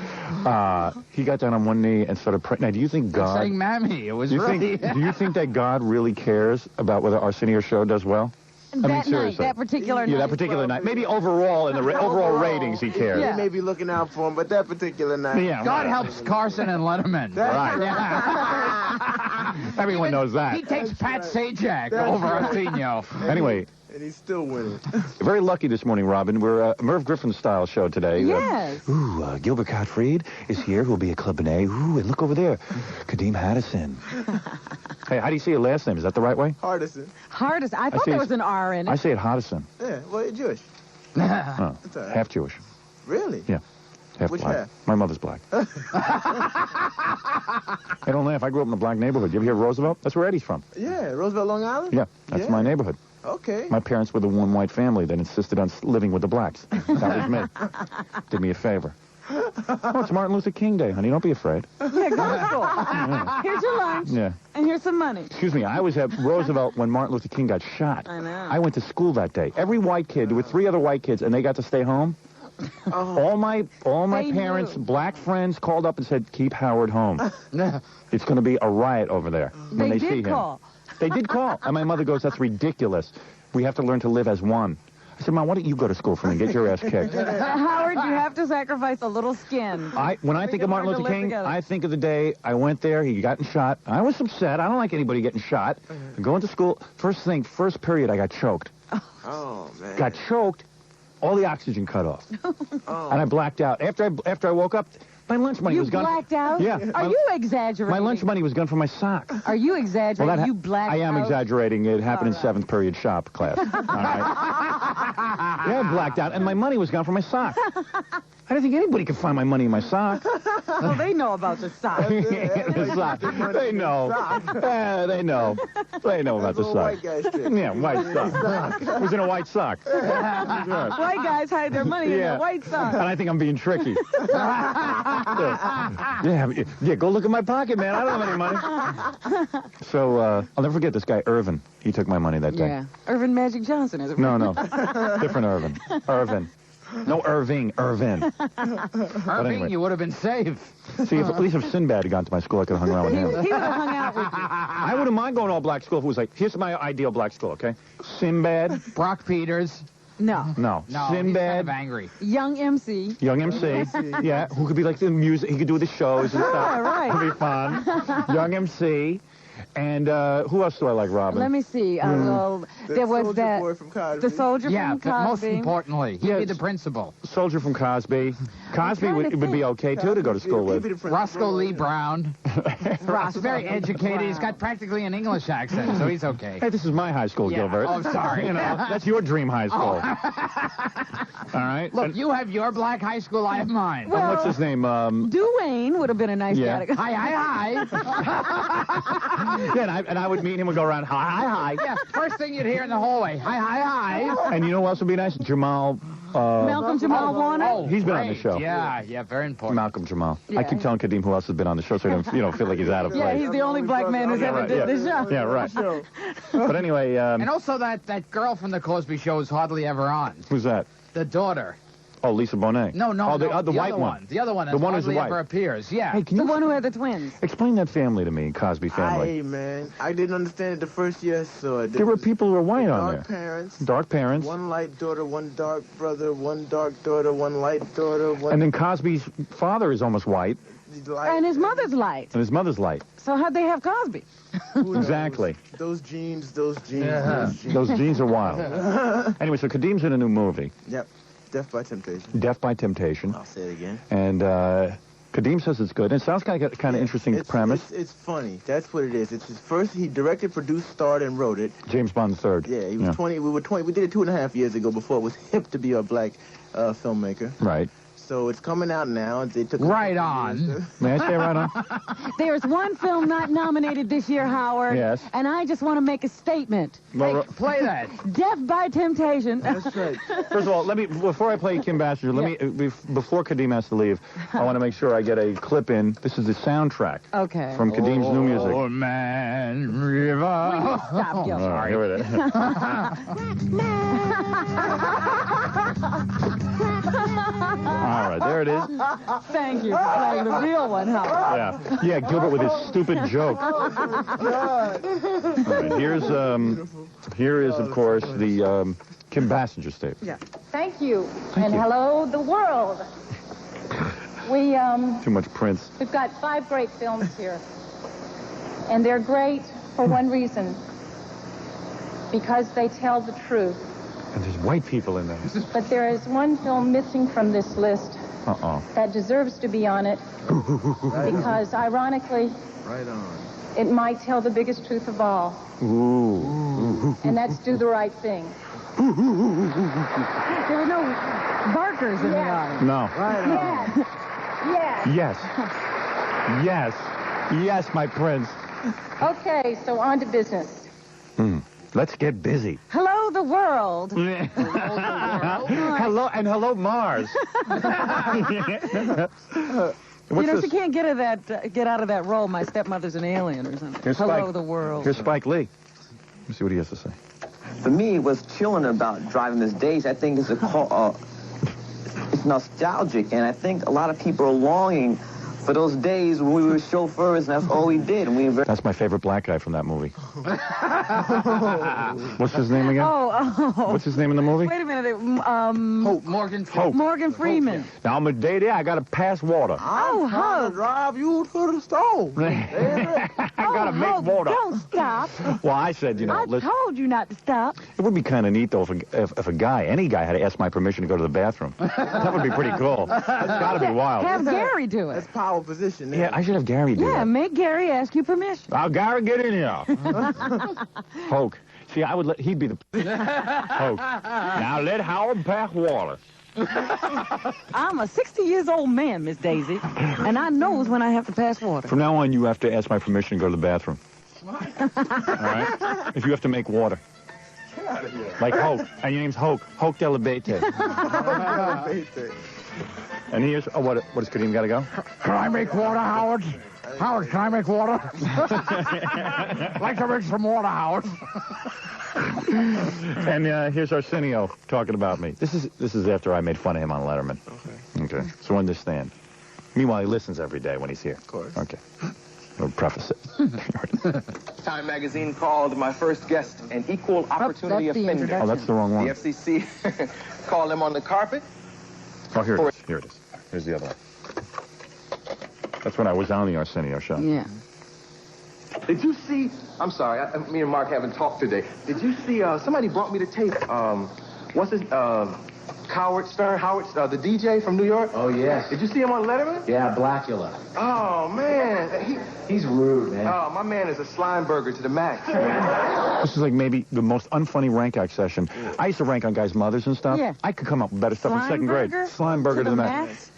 he got down on one knee and started praying. Now, do you think God? Saying Mammy. It was Do you really... think? Do you think that God really cares about whether Arsenio show does well? that night, seriously. that particular Yeah, night. that particular night. Maybe overall in the overall ratings, he cares. Yeah. He may be looking out for him, but that particular night... Yeah, God right. helps Carson and Letterman. Right. Yeah. Everyone knows that. He takes Pat Sajak over Arsenio. Anyway, And he's still winning. very lucky this morning, Robin. We're a Merv Griffin-style show today. Yes. Gilbert Gottfried is here, who'll be a Club Benet. Ooh, and look over there, Kadeem Hardison. Hey, how do you say your last name? Is that the right way? Hardison. Hardest. I thought see there it's- was an R in I it. say it Hardison. Yeah, well, you're Jewish. Oh, all right. half Jewish. Really? Yeah. Half Which black. half? My mother's black. Hey, don't laugh. I grew up in a black neighborhood. You ever hear Roosevelt? That's where Eddie's from. Yeah, Roosevelt, Long Island? Yeah, that's Yeah. my neighborhood. Okay. My parents were the one white family that insisted on living with the blacks. That was me. Did me a favor. Oh, it's Martin Luther King Day, honey. Don't be afraid. Yeah, go to school. Here's your lunch. Yeah. And here's some money. Excuse me, I was at Roosevelt when Martin Luther King got shot. I know. I went to school that day. Every white kid, there were 3 other white kids, and they got to stay home. All my They parents, knew. black friends, called up and said, keep Howard home. It's going to be a riot over there when they see did him. call. They did call. And my mother goes, that's ridiculous. We have to learn to live as one. I said, Mom, why don't you go to school for me and get your ass kicked? Howard, you have to sacrifice a little skin. When I think of Martin learn to Luther live King, together. I think of the day I went there, he got shot. I was upset. I don't like anybody getting shot. Going to school, first period, I got choked. Oh, man. Got choked, all the oxygen cut off. And I blacked out. After I woke up, my lunch money You was gone. blacked out? Yeah. Are you exaggerating? My lunch money was gone from my sock. Are you exaggerating? Well, You blacked out? I am exaggerating. It happened in 7th period shop class. All right. Yeah, I blacked out, and my money was gone from my sock. I don't think anybody could find my money in my sock. Well, they know about the sock. The sock. They know. They know. They know about the Little sock. white guys trick. Yeah, white sock. It was in a white sock. White guys hide their money in their white sock. And I think I'm being tricky. Yeah, go look in my pocket, man. I don't have any money. So, I'll never forget this guy, Irvin. He took my money that day. Yeah. Irvin Magic Johnson, is it? No. Different Irvin. Irvin. No, Irving. Irvin. Irving, anyway. you would have been safe. See, at least if Sinbad had gone to my school, I could have hung around with He him. would have hung out with you. I wouldn't mind going to all black school if it was like, here's my ideal black school, okay? Sinbad. Brock Peters. No. No. No, he's Sinbad. kind of angry. Young MC. Young MC. Yeah, who could be like the music. He could do the shows and stuff. Yeah, right. Could be fun. Young MC. And who else do I like, Robin? Let me see. Well, there was soldier that. boy from Cosby. The soldier Yeah, from but most Cosby. importantly, he'd Yeah, be the principal. Soldier from Cosby. Cosby trying would to be think. okay, too, to go to school with. Roscoe Lee Brown. Roscoe Very educated. He's got practically an English accent, so he's okay. Hey, this is my high school, Yeah. Gilbert. Oh, sorry. You know, that's your dream high school. All right? Look, And- you have your black high school, I have mine. Well- what's his name? Duane would have been a nice Yeah. guy to go. Hi. Yeah, and I would meet him and go around, hi. Yeah, first thing you'd hear in the hallway, hi. And you know who else would be nice? Jamal. Malcolm Jamal Warner. Oh, He's been on the great. show. Yeah, very important. Malcolm Jamal. I Yeah. keep telling Kadeem who else has been on the show so he don't feel like he's out of Yeah, place. he's the only black man who's ever right, did yeah. this show. Yeah, right. But anyway, And also that girl from the Cosby Show is hardly ever on. who's that? The daughter. Oh, Lisa Bonet. No, Oh, the white other one. The other one that The one who's hardly white. ever appears. Yeah. Hey, can The you one who had the twins. explain that family to me, Cosby family? Hey, man. I didn't understand it the first year I saw it. There were people who were white on Dark there. parents. Dark parents. One light daughter, one dark brother, one dark daughter, one light daughter, one And then Cosby's father is almost white, light. And his mother's light. and his mother's light. So how'd they have Cosby? Who knows? Exactly. Those genes, those genes, Yeah. those genes. Those genes are wild. Anyway, so Kadeem's in a new movie, Yep. Death by Temptation. Death by Temptation. I'll say it again. And Kadeem says it's good. It sounds like a kind of interesting premise. It's funny. That's what it is. It's his first. He directed, produced, starred, and wrote it. James Bond III. Yeah, he was 20. We were 20. We did it 2.5 years ago before it was hip to be a black filmmaker. Right. So it's coming out now. They took Right on. May I say right on? There's one film not nominated this year, Howard. Yes. And I just want to make a statement. Well, Play that. Death by Temptation. That's right. first of all, before I play Kim Bassinger, before Kadeem has to leave, I want to make sure I get a clip in. This is the soundtrack Okay. from Kadeem's new music. Oh, man, river. Stop, Gil. All right, here it is. All right, there it is. Thank you for playing the real one, Howard. Yeah, Gilbert with his stupid joke. All right, here is of course the Kim Bassinger statement. Yeah. Thank you. Thank and you. hello, the world. Too much Prince. We've got 5 great films here. And they're great for one reason. Because they tell the truth. And there's white people in there. But there is one film missing from this list Uh-oh. that deserves to be on it. Because, ironically, Right on. it might tell the biggest truth of all. Ooh. And that's do the right thing. There were no barkers in the audience. No. Right on. Yes. Yes. Yes. Yes, my Prince. Okay, so on to business. Let's get busy. Hello, the world. Hello, and hello, Mars. She can't get out of that role. My stepmother's an alien or something. Here's Hello, Spike. the world. Here's Spike Lee. Let's see what he has to say. For me, what's chilling about driving these days, I think, is it's nostalgic, and I think a lot of people are longing for those days when we were chauffeurs, and that's all we did. And That's my favorite black guy from that movie. What's his name again? What's his name in the movie? Wait a minute. Morgan. Hope. Morgan Freeman. Now, I'm a day there. I got to pass water. Oh, Hope. Drive you to the stove. I got to make Hope, water. don't stop. Well, I said, I listen, told you not to stop. it would be kind of neat, though, if a guy, any guy, had to ask my permission to go to the bathroom. That would be pretty cool. That's got to be wild. Have Gary do it. That's power position. Yeah, I should have Gary do Yeah, that. make Gary ask you permission. Gary, get in here. Hoke. See, he'd be the... Hoke. Now let Howard pass water. I'm a 60-years-old man, Miss Daisy, and I knows when I have to pass water. From now on, you have to ask my permission to go to the bathroom. All right? If you have to make water. Like Hoke. And your name's Hoke. Hoke Delabete. And here's... Oh, what does Kadeem got to go? Can I make water, Howard? Howard, can I make water? Like to make some water, Howard. And here's Arsenio talking about me. This is after I made fun of him on Letterman. Okay. So understand. Meanwhile, he listens every day when he's here. Of course. Okay. I'll preface it. Time magazine called my first guest an equal opportunity that's the offender. introduction. Oh, that's the wrong The one. FCC called him on the carpet. Oh, here it is. Here it is. Here's the other one. That's when I was on the Arsenio show. Yeah. Did you see, I'm sorry, me and Mark haven't talked today. Did you see, somebody brought me the tape, what's his, Howard Stern, the DJ from New York? Oh, yes. Did you see him on Letterman? Yeah, Blackula. Oh, man. He's rude, man. Oh, my man is a slime burger to the max. This is like maybe the most unfunny rank act session. I used to rank on guys' mothers and stuff. Yeah. I could come up with better stuff in second grade. Slime burger to the max.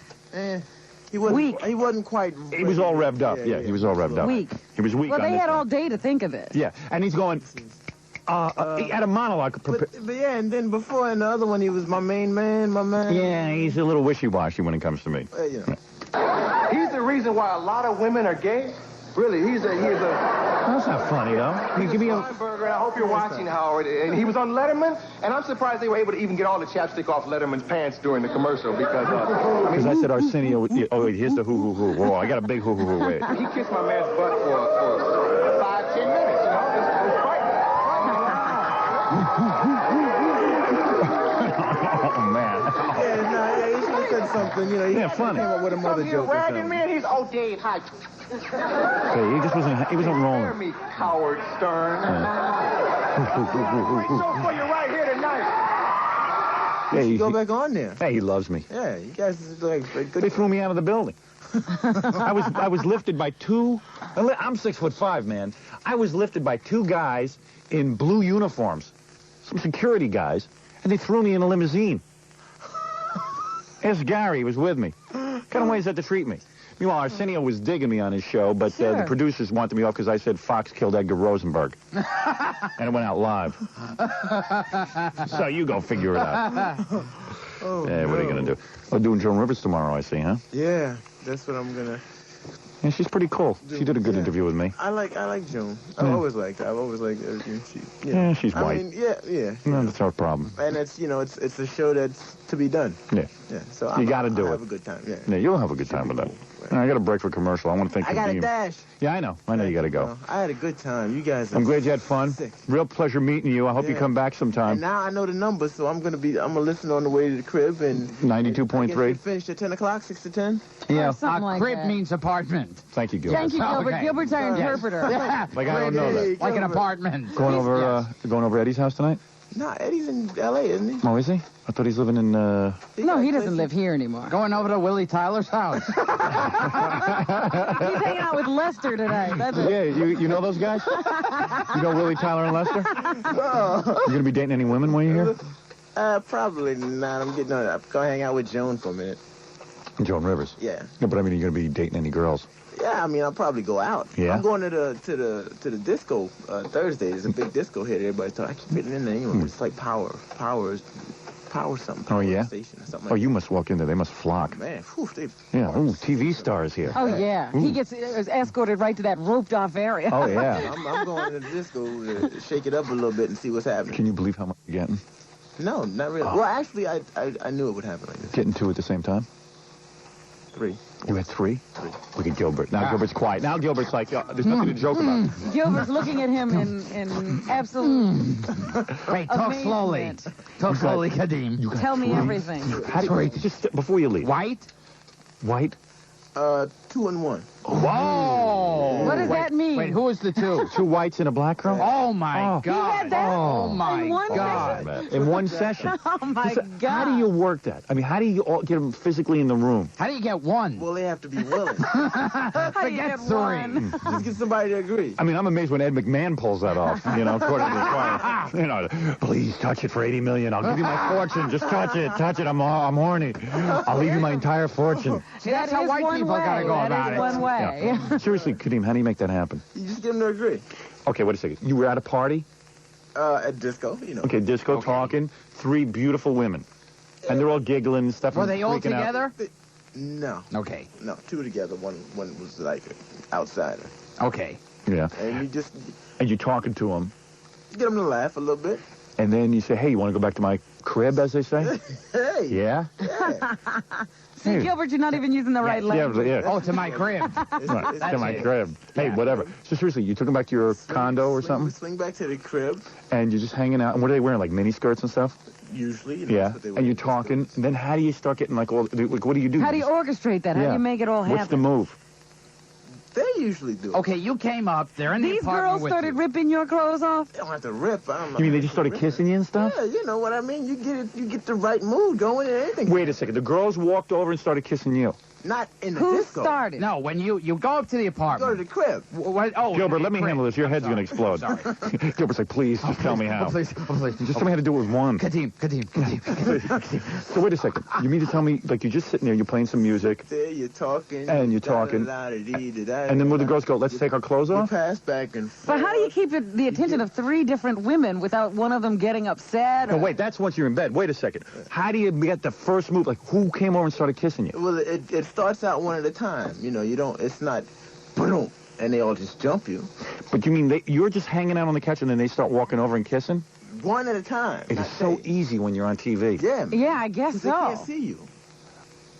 He wasn't, Weak. He wasn't quite... He was all revved up. Yeah, he was all revved up. Weak. He was weak Well, on they this had one. all day to think of this. Yeah, and he's going... he had a monologue. But yeah, and then before in the other one, he was my main man, my man. Yeah, he's a little wishy-washy when it comes to me. You know. He's the reason why a lot of women are gay. Really, he's a That's not funny, though. You give me a... slime burger, and I hope you're watching, Howard. And he was on Letterman, and I'm surprised they were able to even get all the chapstick off Letterman's pants during the commercial because... Because I said Arsenio... Oh, wait, here's the hoo-hoo-hoo. Whoa, I got a big hoo-hoo-hoo. Wait. He kissed my man's butt for 5-10 minutes, you know? It's frightening. Oh, man. Yeah, he should have said something, you know. He funny. came up with a mother You're joke or ragging something. man, he's, oh, Dave, hi. Hey, he just wasn't... He wasn't Hear rolling. me, Howard Stern. So for you right here tonight. Hey, Go back on there. Hey, he loves me. Yeah, you guys is like good. They threw me out of the building. I was lifted by two... I'm 6'5", man. I was lifted by two guys in blue uniforms, some security guys, and they threw me in a limousine. Ask Gary, he was with me. What kind of ways that to treat me? Meanwhile, Arsenio was digging me on his show, but the producers wanted me off because I said Fox killed Edgar Rosenberg. And it went out live. So you go figure it out. What are you going to do? Oh, doing Joan Rivers tomorrow, I see, huh? Yeah, that's what I'm gonna. Yeah, she's pretty cool. She did a good interview with me. I like Joan. I've always liked her. I've always liked everything she. Yeah, she's white. I mean, yeah. No, that's our problem. And it's it's a show that's to be done. Yeah. Yeah. So You gotta do I'll it. have a good time. Yeah. Yeah, you'll have a good time with that. I got a break for commercial. I want to thank I got a Kadeem. dash. Yeah, I know you got to go. I had a good time. You guys. I'm glad you had fun. Sick. Real pleasure meeting you. I hope you Yeah. come back And sometime. now I know the numbers, so I'm gonna listen on the way to the crib and. 92.3. Finish at 10 o'clock, 6 to 10. Yeah. Something like Crib that. means apartment. Thank you, Gilbert. Thank you, Gilbert. Okay. Gilbert's our interpreter. Like I don't know that. Like an apartment. Going over Eddie's house tonight? Nah, Eddie's in L.A., isn't he? Oh, is he? I thought he's living in. No, he doesn't live here anymore. Going over to Willie Tyler's house. He's hanging out with Lester today. That's it. Yeah, you know those guys? You know Willie Tyler and Lester? You gonna be dating any women when you're here? Probably not. I'm gonna hang out with Joan for a minute. Joan Rivers. Yeah. No, but I mean, are you going to be dating any girls? Yeah, I mean, I'll probably go out. Yeah? I'm going to the disco Thursday. There's a big disco here. Everybody's talking. I keep getting in there. You know, it's like power something. Oh, yeah? Station or something Oh, like you must walk in there. They must flock. Man, whew, they... Yeah, ooh, TV stars here. Oh, yeah. He gets escorted right to that roped-off area. Oh, yeah. I'm going to the disco to shake it up a little bit and see what's happening. Can you believe how much you're getting? No, not really. Oh. Well, actually, I knew it would happen like this. Getting 2 at the same time? 3. You had 3? 3. Look at Gilbert. Now Gilbert's quiet. Now Gilbert's like, there's nothing to joke about. Gilbert's looking at him in absolute Wait, talk slowly. amazement. Talk slowly, Kadeem. You got Tell me 3? everything. How do you, just before you leave. White? White? 2 and 1. Whoa! What does that mean? Wait, who is the 2? 2 whites and a black girl? Oh, my Oh. God. He had that Oh, my in one God. In one session. Oh, my Just, God. How do you work that? I mean, how do you all get them physically in the room? How do you get 1? Well, they have to be willing. How do you Forget get 3. one? Just get somebody to agree. I mean, I'm amazed when Ed McMahon pulls that off, you know, according to the client. You know, please touch it for $80 million. I'll give you my fortune. Just touch it. Touch it. I'm horny. I'll leave you my entire fortune. See, that's That how is white one people got to way. go That about is it. one way. Yeah. Seriously, Kadeem, how do you make that happen? You just get them to agree. Okay, wait a second. You were at a party? At disco, you know. Okay, disco talking. 3 beautiful women. And they're all giggling and stuff. Were and they all freaking out. together? No. Okay. No, 2 together. One was like an outsider. Okay. Yeah. And you just And you're talking to them. get them to laugh a little bit. And then you say, hey, you want to go back to my crib, as they say? Hey. Yeah? See, Hey. Gilbert, you're not even using the right language. Yeah. Oh, to my crib. Right, That's to my it. crib. Hey, Yeah. whatever. So seriously, you took them back to your condo or We something? swing back to the crib, And you're just hanging out. And what are they wearing, like mini skirts and stuff? usually. You know, Yeah. that's what they wear. And you're talking. And then how do you start getting like all, like, what do you do? How do you orchestrate that? How do Yeah. you make it all happen? What's the move? They usually do. Okay, you came up. They're in the These apartment girls with started you. ripping your clothes off? They don't have to rip. I don't know. You mean they just started kissing you and stuff? Yeah, you know what I mean. You get the right mood going and anything. Wait a second. The girls walked over and started kissing you. Not in the Who disco. started? No, when you go up to the Go to apartment. the crib. Gilbert, let me handle this. Your head's going to explode. Sorry. Gilbert's like, please, just tell me how. Please. Just tell me how to do it with one. Kadeem. So wait a second. You mean to tell me, like, you're just sitting there, you're playing some music, There you're talking. And you're talking. and then when the girls go, let's take our clothes We off? pass back and forth. But how do you keep the attention of 3 different women without one of them getting upset? No, or- wait, that's once you're in bed. Wait a second. How do you get the first move? Like, who came over and started kissing you? Well, it starts out one at a time. You know, you don't. It's not, boom, and they all just jump you. But you mean you're just hanging out on the couch and then they start walking over and kissing? One at a time. It is so easy when you're on TV. Yeah. Man. Yeah, I guess 'Cause they so. can't see you.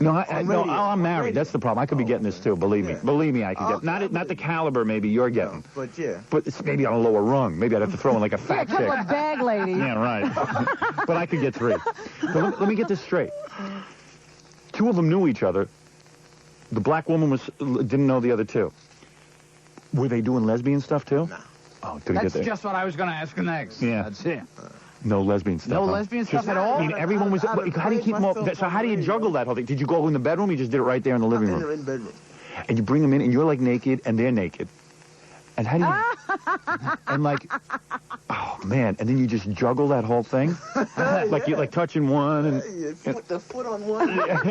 No, On no, radio. I'm married. Radio. That's the problem. I could be getting this too. Believe me. Yeah. Believe me, I could get. Okay. Not the caliber maybe you're getting, But yeah. but it's maybe on a lower rung. Maybe I'd have to throw in like a Yeah, a fat couple chick. of bag ladies. Yeah, right. But I could get 3. But let me get this straight. 2 of them knew each other. The black woman didn't know the other 2. Were they doing lesbian stuff too? No. Oh, did he That's get there? just what I was going to ask next. Yeah. That's it. No lesbian stuff. No huh? lesbian Just- stuff at all? I mean, everyone was. I'd How do you keep them all? myself So how do you on the juggle radio. that whole thing? Did you go in the bedroom? Or you just did it right there in the living In room, the bedroom. and you bring them in, and you're like naked, and they're naked, and how do you? And like, oh man, and then you just juggle that whole thing, like you like touching one, and Yeah, put the foot on one. At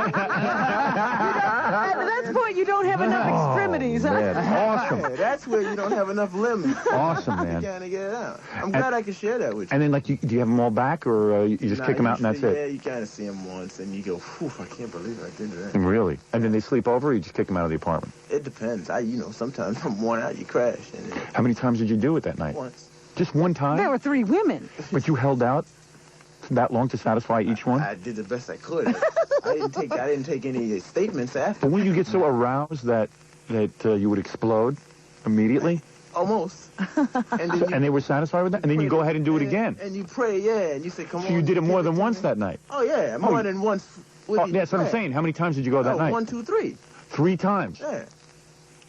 that point, you don't have enough extremities. huh? man, awesome, Yeah, that's where you don't have enough limits. awesome, You man. kind of get it out. I'm glad I could share that with you. And then like, do you have them all back, or you just Nah, kick them out and that's usually, it? Yeah, you kind of see them once, and you go, "Whew, I can't believe I did that." And really? And then they sleep over, or you just kick them out of the apartment? It depends. Sometimes I'm worn out, you crash, and How many times did you do it that night? once. Just one time? There were 3 women. But you held out that long to satisfy each one? I did the best I could. I didn't take any statements after. But wouldn't you get so aroused that you would explode immediately? Almost. And then And they were satisfied with that? And then you go ahead and do it again. And you pray, yeah, and you say, "Come on." So you did it more give than to once me. that night? Oh yeah, more than once. With Oh, each that's what I'm prayer. saying. How many times did you go that Oh, night? 1, 2, 3. 3 times. Yeah.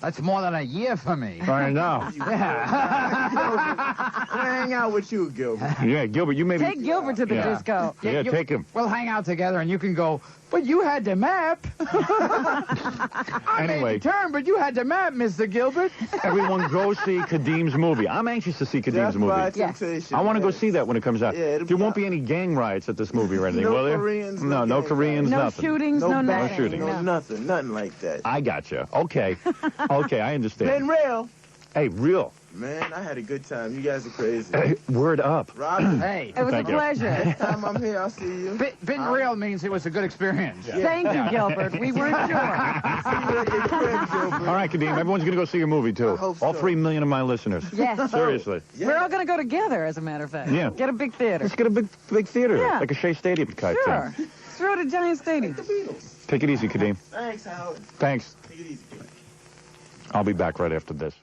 That's more than a year for me. I know. Yeah. I'll hang out with you, Gilbert. Yeah, Gilbert, you maybe... Take Gilbert to the Yeah. disco. Yeah, take him. We'll hang out together, and you can go, but you had the map. I Anyway. made the turn, but you had the map, Mr. Gilbert. Everyone go see Kadeem's movie. I'm anxious to see Kadeem's That's movie. my Yes. temptation. I want to go yes. see that when it comes out. Yeah, it'll There be won't out. be any gang riots at this movie or anything, No will there? Koreans, No, no no gang Koreans, No nothing. shootings, no bang, nothing. shooting. No, nothing like that. I gotcha. Okay. Okay, I understand. Ben Rail. Hey, real. Man, I had a good time. You guys are crazy. Hey, word up. Robin, Hey, It was Thank a you. pleasure. next time I'm here, I'll see you. been real means it was a good experience. Thank you, Gilbert. We weren't sure. See you at your crib, Gilbert. All right, Kadeem, everyone's going to go see your movie, too. I hope All so. 3 million of my listeners. Yes. Seriously. Yeah. We're all going to go together, as a matter of fact. Yeah. Get a big theater. Let's get a big theater, Yeah. like a Shea Stadium type Sure. thing. Throw it at Giant Stadium. The Beatles. Take it easy, Kadeem. Thanks, Howard. Thanks. Take it easy. I'll be back right after this.